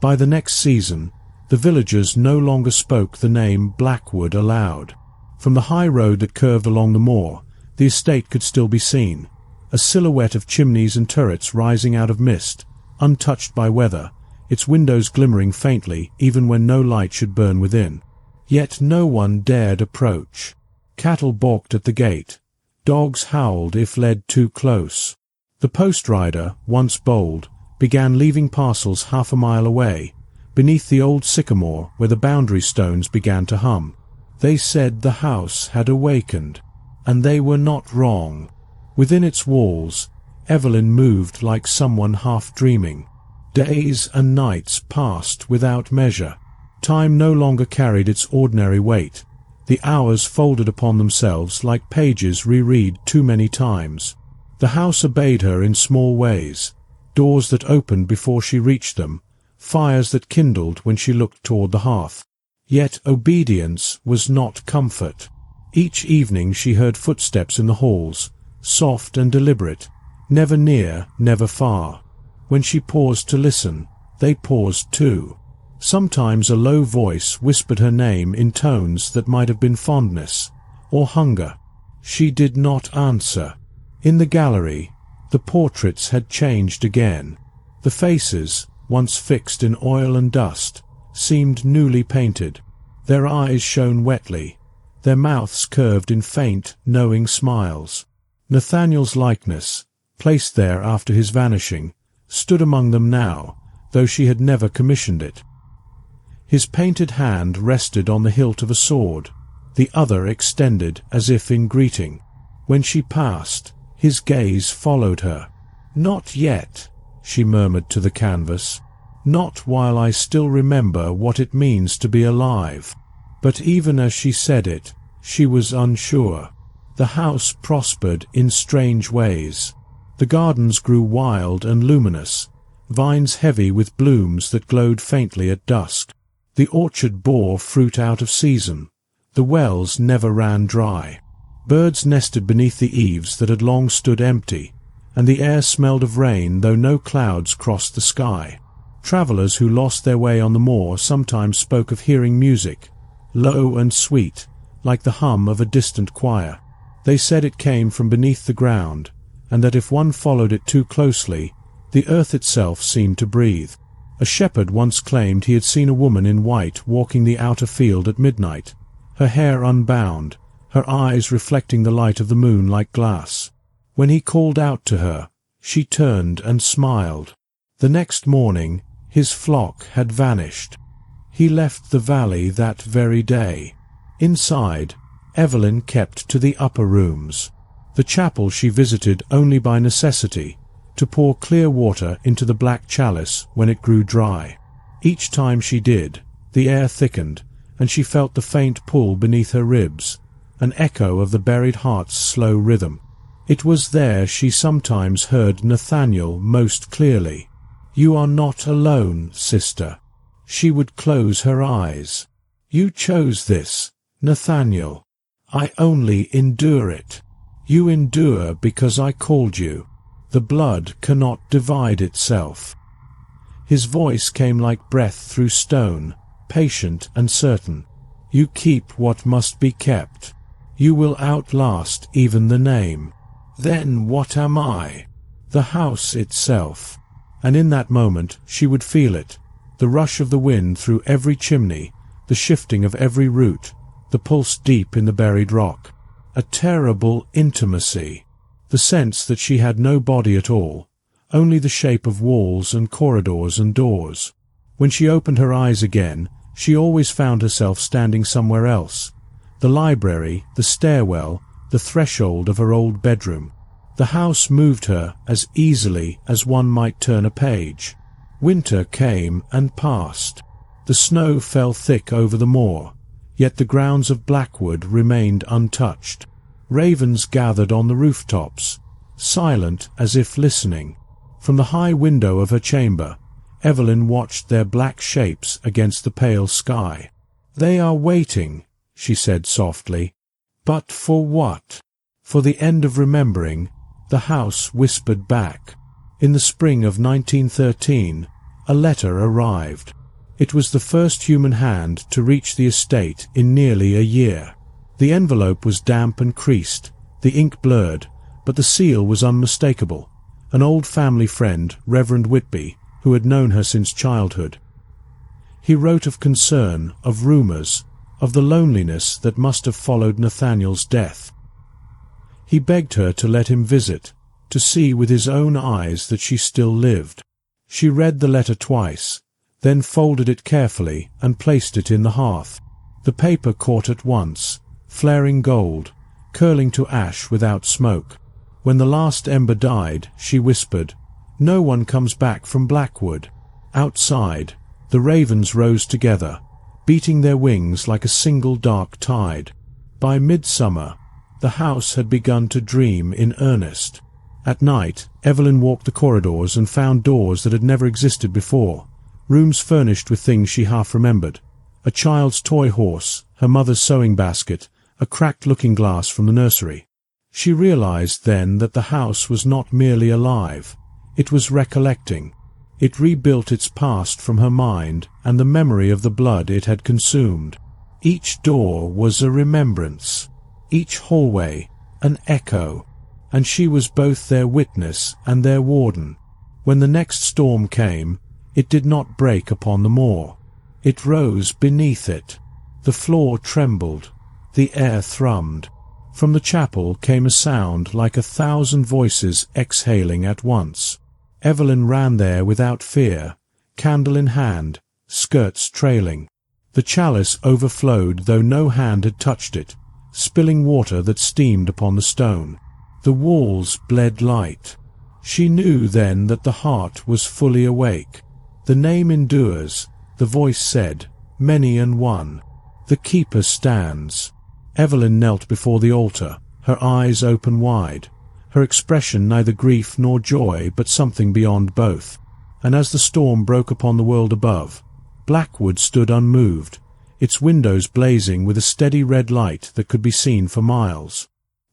By the next season, the villagers no longer spoke the name Blackwood aloud. From the high road that curved along the moor, the estate could still be seen, a silhouette of chimneys and turrets rising out of mist, untouched by weather, its windows glimmering faintly even when no light should burn within. Yet no one dared approach. Cattle balked at the gate. Dogs howled if led too close. The post-rider, once bold, began leaving parcels half a mile away, beneath the old sycamore where the boundary stones began to hum. They said the house had awakened, and they were not wrong. Within its walls, Evelyn moved like someone half-dreaming. Days and nights passed without measure. Time no longer carried its ordinary weight. The hours folded upon themselves like pages reread too many times. The house obeyed her in small ways, doors that opened before she reached them, fires that kindled when she looked toward the hearth. Yet obedience was not comfort. Each evening she heard footsteps in the halls, soft and deliberate, never near, never far. When she paused to listen, they paused too. Sometimes a low voice whispered her name in tones that might have been fondness or hunger. She did not answer. In the gallery, the portraits had changed again. The faces, once fixed in oil and dust, seemed newly painted. Their eyes shone wetly, their mouths curved in faint, knowing smiles. Nathaniel's likeness, placed there after his vanishing, stood among them now, though she had never commissioned it. His painted hand rested on the hilt of a sword, the other extended as if in greeting. When she passed, his gaze followed her. "Not yet," she murmured to the canvas. "Not while I still remember what it means to be alive." But even as she said it, she was unsure. The house prospered in strange ways. The gardens grew wild and luminous, vines heavy with blooms that glowed faintly at dusk. The orchard bore fruit out of season. The wells never ran dry. Birds nested beneath the eaves that had long stood empty, and the air smelled of rain though no clouds crossed the sky. Travellers who lost their way on the moor sometimes spoke of hearing music, low and sweet, like the hum of a distant choir. They said it came from beneath the ground, and that if one followed it too closely, the earth itself seemed to breathe. A shepherd once claimed he had seen a woman in white walking the outer field at midnight, her hair unbound, her eyes reflecting the light of the moon like glass. When he called out to her, she turned and smiled. The next morning, his flock had vanished. He left the valley that very day. Inside, Evelyn kept to the upper rooms. The chapel she visited only by necessity, to pour clear water into the black chalice when it grew dry. Each time she did, the air thickened, and she felt the faint pull beneath her ribs, an echo of the buried heart's slow rhythm. It was there she sometimes heard Nathaniel most clearly. "You are not alone, sister." She would close her eyes. "You chose this, Nathaniel. I only endure it. You endure because I called you. The blood cannot divide itself." His voice came like breath through stone, patient and certain. "You keep what must be kept. You will outlast even the name. Then what am I? The house itself." And in that moment she would feel it, the rush of the wind through every chimney, the shifting of every root, the pulse deep in the buried rock. A terrible intimacy. The sense that she had no body at all, only the shape of walls and corridors and doors. When she opened her eyes again, she always found herself standing somewhere else. The library, the stairwell, the threshold of her old bedroom. The house moved her as easily as one might turn a page. Winter came and passed. The snow fell thick over the moor, yet the grounds of Blackwood remained untouched. Ravens gathered on the rooftops, silent as if listening. From the high window of her chamber, Evelyn watched their black shapes against the pale sky. "They are waiting," she said softly. "But for what?" For the end of remembering, the house whispered back. In the spring of 1913, a letter arrived. It was the first human hand to reach the estate in nearly a year. The envelope was damp and creased, the ink blurred, but the seal was unmistakable. An old family friend, Reverend Whitby, who had known her since childhood. He wrote of concern, of rumours, of the loneliness that must have followed Nathaniel's death. He begged her to let him visit, to see with his own eyes that she still lived. She read the letter twice, then folded it carefully and placed it in the hearth. The paper caught at once, flaring gold, curling to ash without smoke. When the last ember died, she whispered, "No one comes back from Blackwood." Outside, the ravens rose together, beating their wings like a single dark tide. By midsummer, the house had begun to dream in earnest. At night, Evelyn walked the corridors and found doors that had never existed before, rooms furnished with things she half remembered. A child's toy horse, her mother's sewing basket, a cracked looking-glass from the nursery. She realized then that the house was not merely alive, it was recollecting. It rebuilt its past from her mind and the memory of the blood it had consumed. Each door was a remembrance, each hallway an echo, and she was both their witness and their warden. When the next storm came, it did not break upon the moor. It rose beneath it. The floor trembled, the air thrummed. From the chapel came a sound like 1,000 voices exhaling at once. Evelyn ran there without fear, candle in hand, skirts trailing. The chalice overflowed though no hand had touched it, spilling water that steamed upon the stone. The walls bled light. She knew then that the heart was fully awake. The name endures, the voice said, many and one. The keeper stands. Evelyn knelt before the altar, her eyes open wide, her expression neither grief nor joy but something beyond both. And as the storm broke upon the world above, Blackwood stood unmoved, its windows blazing with a steady red light that could be seen for miles.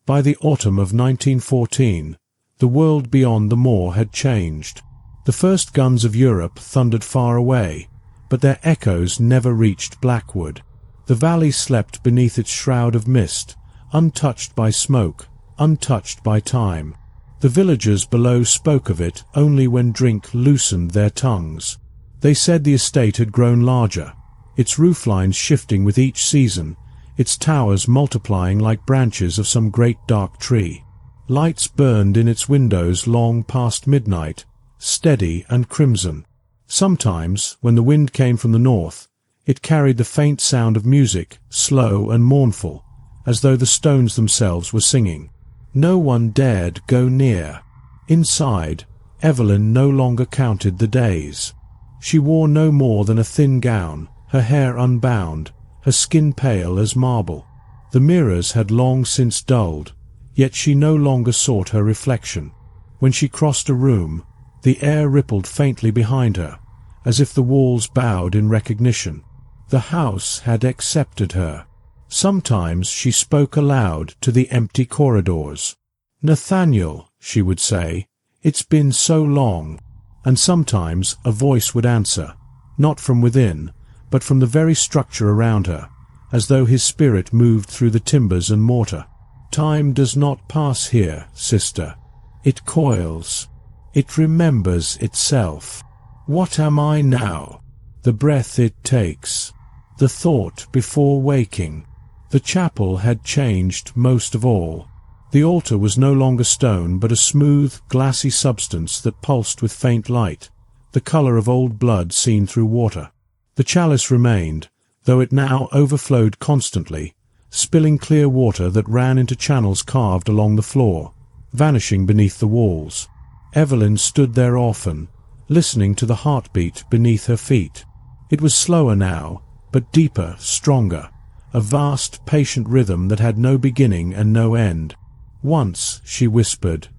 By the autumn of 1914, the world beyond the moor had changed. The first guns of Europe thundered far away, but their echoes never reached Blackwood. The valley slept beneath its shroud of mist, untouched by smoke, untouched by time. The villagers below spoke of it only when drink loosened their tongues. They said the estate had grown larger, its rooflines shifting with each season, its towers multiplying like branches of some great dark tree. Lights burned in its windows long past midnight, steady and crimson. Sometimes, when the wind came from the north, it carried the faint sound of music, slow and mournful, as though the stones themselves were singing. No one dared go near. Inside, Evelyn no longer counted the days. She wore no more than a thin gown, her hair unbound, her skin pale as marble. The mirrors had long since dulled, yet she no longer sought her reflection. When she crossed a room, the air rippled faintly behind her, as if the walls bowed in recognition. The house had accepted her. Sometimes she spoke aloud to the empty corridors. "Nathaniel," she would say, "it's been so long." And sometimes a voice would answer, not from within, but from the very structure around her, as though his spirit moved through the timbers and mortar. "Time does not pass here, sister. It coils. It remembers itself. What am I now? The breath it takes. The thought before waking." The chapel had changed most of all. The altar was no longer stone, but a smooth, glassy substance that pulsed with faint light, the colour of old blood seen through water. The chalice remained, though it now overflowed constantly, spilling clear water that ran into channels carved along the floor, vanishing beneath the walls. Evelyn stood there often, listening to the heartbeat beneath her feet. It was slower now, but deeper, stronger, a vast, patient rhythm that had no beginning and no end. Once she whispered,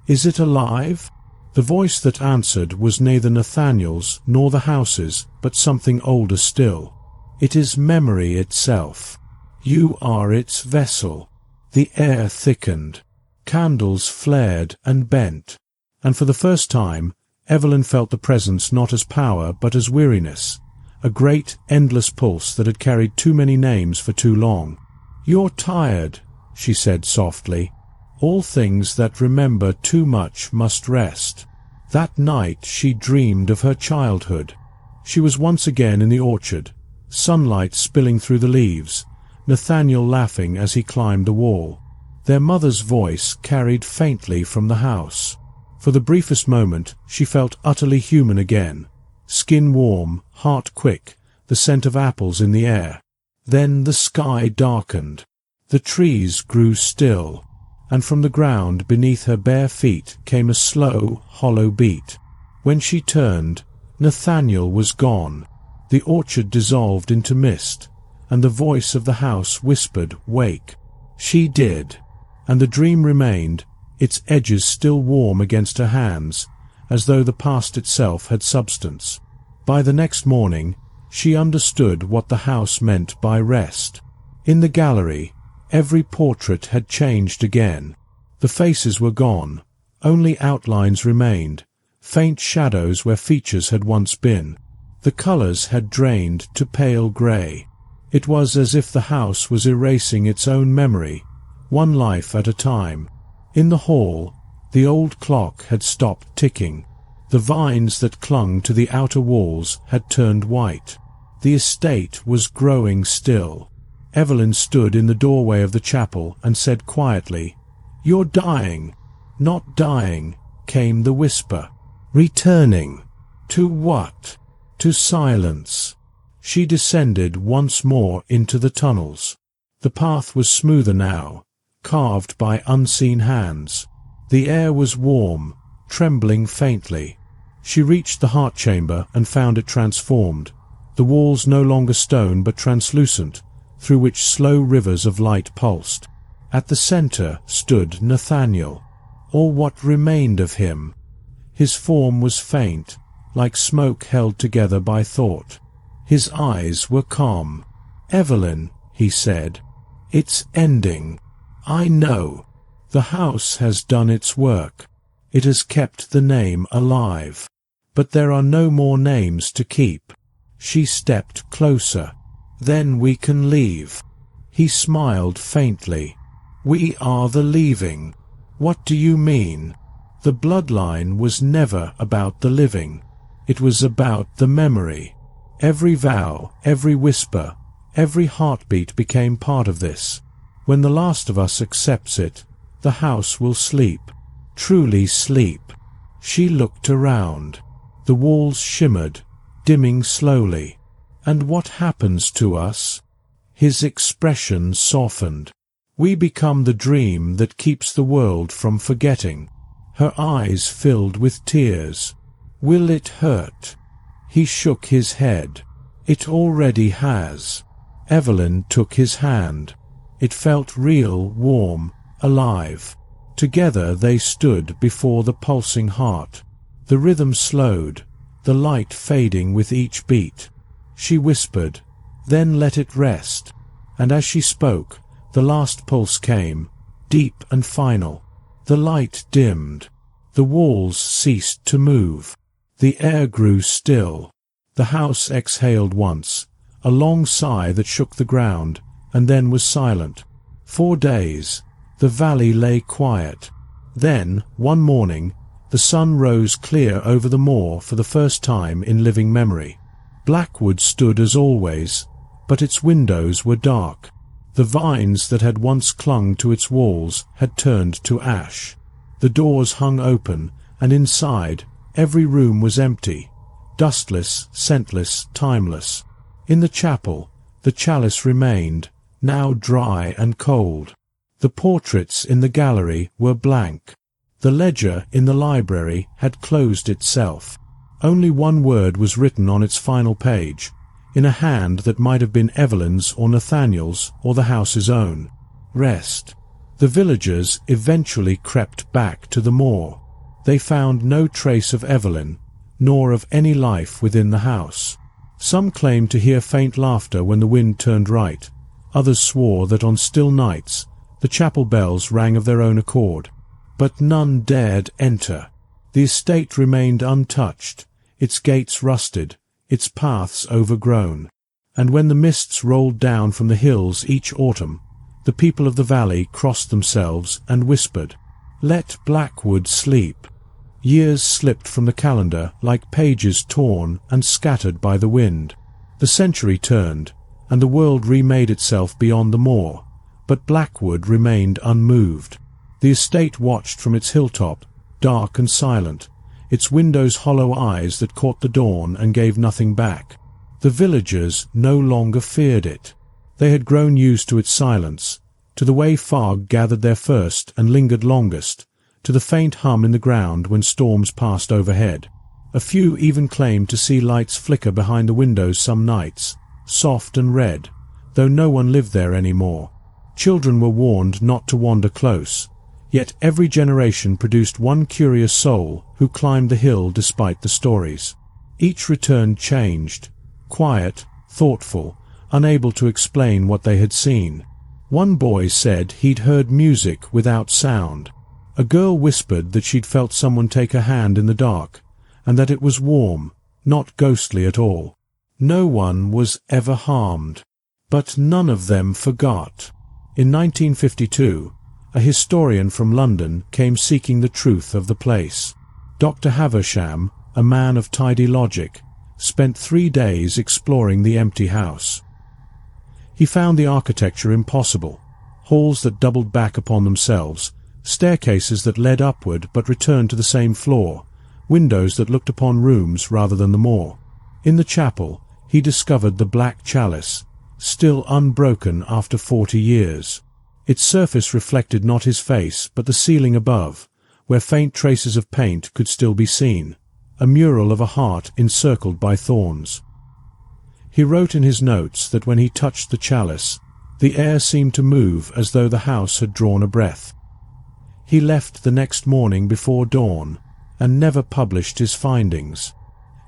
"Is it alive?" The voice that answered was neither Nathaniel's nor the house's, but something older still. "It is memory itself. You are its vessel." The air thickened. Candles flared and bent, and for the first time Evelyn felt the presence not as power but as weariness, a great, endless pulse that had carried too many names for too long. "You're tired," she said softly. "All things that remember too much must rest." That night she dreamed of her childhood. She was once again in the orchard, sunlight spilling through the leaves, Nathaniel laughing as he climbed the wall. Their mother's voice carried faintly from the house. For the briefest moment she felt utterly human again, skin warm, heart quick, the scent of apples in the air. Then the sky darkened. The trees grew still, and from the ground beneath her bare feet came a slow, hollow beat. When she turned, Nathaniel was gone. The orchard dissolved into mist, and the voice of the house whispered, "Wake." She did, and the dream remained, its edges still warm against her hands, as though the past itself had substance. By the next morning, she understood what the house meant by rest. In the gallery, every portrait had changed again. The faces were gone, only outlines remained, faint shadows where features had once been. The colours had drained to pale grey. It was as if the house was erasing its own memory, one life at a time. In the hall, the old clock had stopped ticking. The vines that clung to the outer walls had turned white. The estate was growing still. Evelyn stood in the doorway of the chapel and said quietly, "You're dying." "Not dying," came the whisper. "Returning." To what? To silence. She descended once more into the tunnels. The path was smoother now, carved by unseen hands. The air was warm, trembling faintly. She reached the heart chamber and found it transformed, the walls no longer stone but translucent, through which slow rivers of light pulsed. At the center stood Nathaniel, or what remained of him. His form was faint, like smoke held together by thought. His eyes were calm. "Evelyn," he said, "it's ending. I know. The house has done its work. It has kept the name alive. But there are no more names to keep." She stepped closer. "Then we can leave." He smiled faintly. "We are the leaving." "What do you mean?" "The bloodline was never about the living. It was about the memory. Every vow, every whisper, every heartbeat became part of this. When the last of us accepts it, the house will sleep, truly sleep." She looked around. The walls shimmered, dimming slowly. "And what happens to us?" His expression softened. "We become the dream that keeps the world from forgetting." Her eyes filled with tears. "Will it hurt?" He shook his head. "It already has." Evelyn took his hand. It felt real, warm, alive. Together they stood before the pulsing heart. The rhythm slowed, the light fading with each beat. She whispered, "Then let it rest." And as she spoke, the last pulse came, deep and final. The light dimmed. The walls ceased to move. The air grew still. The house exhaled once, a long sigh that shook the ground, and then was silent. 4 days, the valley lay quiet. Then, one morning, the sun rose clear over the moor for the first time in living memory. Blackwood stood as always, but its windows were dark. The vines that had once clung to its walls had turned to ash. The doors hung open, and inside, every room was empty, dustless, scentless, timeless. In the chapel, the chalice remained, now dry and cold. The portraits in the gallery were blank. The ledger in the library had closed itself. Only one word was written on its final page, in a hand that might have been Evelyn's or Nathaniel's or the house's own. Rest. The villagers eventually crept back to the moor. They found no trace of Evelyn, nor of any life within the house. Some claimed to hear faint laughter when the wind turned right. Others swore that on still nights the chapel bells rang of their own accord. But none dared enter. The estate remained untouched, its gates rusted, its paths overgrown. And when the mists rolled down from the hills each autumn, the people of the valley crossed themselves and whispered, "Let Blackwood sleep." Years slipped from the calendar like pages torn and scattered by the wind. The century turned, and the world remade itself beyond the moor, but Blackwood remained unmoved. The estate watched from its hilltop, dark and silent, its windows hollow eyes that caught the dawn and gave nothing back. The villagers no longer feared it. They had grown used to its silence, to the way fog gathered there first and lingered longest, to the faint hum in the ground when storms passed overhead. A few even claimed to see lights flicker behind the windows some nights, soft and red, though no one lived there any more. Children were warned not to wander close, yet every generation produced one curious soul who climbed the hill despite the stories. Each return changed, quiet, thoughtful, unable to explain what they had seen. One boy said he'd heard music without sound. A girl whispered that she'd felt someone take her hand in the dark, and that it was warm, not ghostly at all. No one was ever harmed. But none of them forgot. In 1952, a historian from London came seeking the truth of the place. Dr. Haversham, a man of tidy logic, spent 3 days exploring the empty house. He found the architecture impossible, halls that doubled back upon themselves, staircases that led upward but returned to the same floor, windows that looked upon rooms rather than the moor. In the chapel, he discovered the black chalice, still unbroken after 40 years. Its surface reflected not his face, but the ceiling above, where faint traces of paint could still be seen, a mural of a heart encircled by thorns. He wrote in his notes that when he touched the chalice, the air seemed to move as though the house had drawn a breath. He left the next morning before dawn, and never published his findings.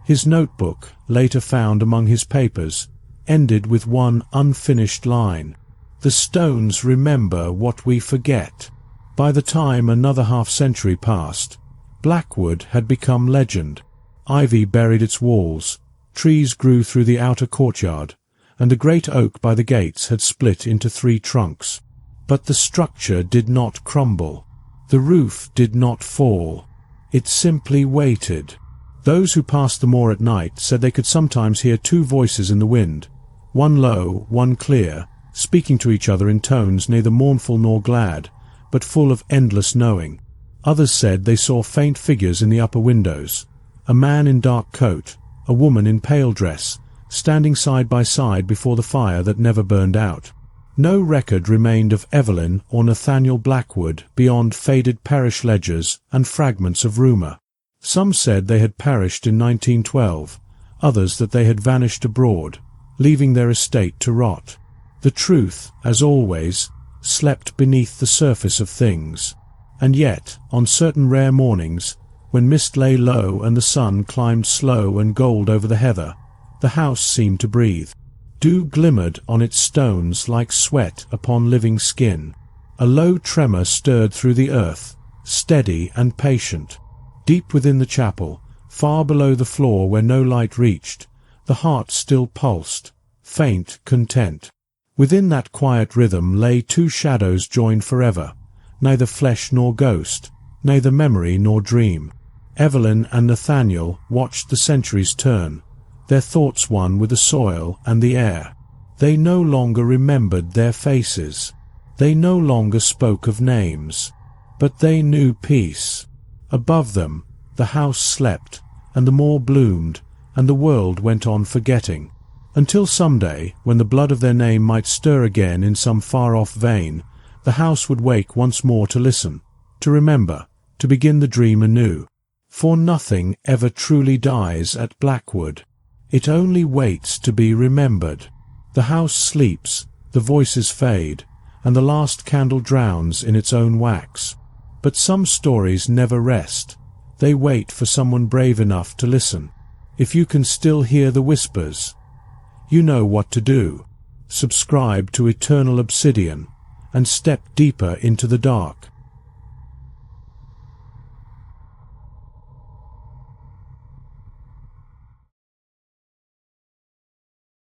His notebook, later found among his papers, ended with one unfinished line: "The stones remember what we forget." By the time another half-century passed, Blackwood had become legend. Ivy buried its walls, trees grew through the outer courtyard, and a great oak by the gates had split into 3 trunks. But the structure did not crumble. The roof did not fall. It simply waited. Those who passed the moor at night said they could sometimes hear 2 voices in the wind, one low, one clear, speaking to each other in tones neither mournful nor glad, but full of endless knowing. Others said they saw faint figures in the upper windows, a man in dark coat, a woman in pale dress, standing side by side before the fire that never burned out. No record remained of Evelyn or Nathaniel Blackwood beyond faded parish ledgers and fragments of rumour. Some said they had perished in 1912, others that they had vanished abroad, leaving their estate to rot. The truth, as always, slept beneath the surface of things. And yet, on certain rare mornings, when mist lay low and the sun climbed slow and gold over the heather, the house seemed to breathe. Dew glimmered on its stones like sweat upon living skin. A low tremor stirred through the earth, steady and patient. Deep within the chapel, far below the floor where no light reached, the heart still pulsed, faint, content. Within that quiet rhythm lay 2 shadows joined forever, neither flesh nor ghost, neither memory nor dream. Evelyn and Nathaniel watched the centuries turn, their thoughts one with the soil and the air. They no longer remembered their faces. They no longer spoke of names. But they knew peace. Above them, the house slept, and the moor bloomed, and the world went on forgetting. Until someday, when the blood of their name might stir again in some far-off vein, the house would wake once more to listen, to remember, to begin the dream anew. For nothing ever truly dies at Blackwood. It only waits to be remembered. The house sleeps, the voices fade, and the last candle drowns in its own wax. But some stories never rest. They wait for someone brave enough to listen. If you can still hear the whispers, you know what to do. Subscribe to Eternal Obsidian, and step deeper into the dark.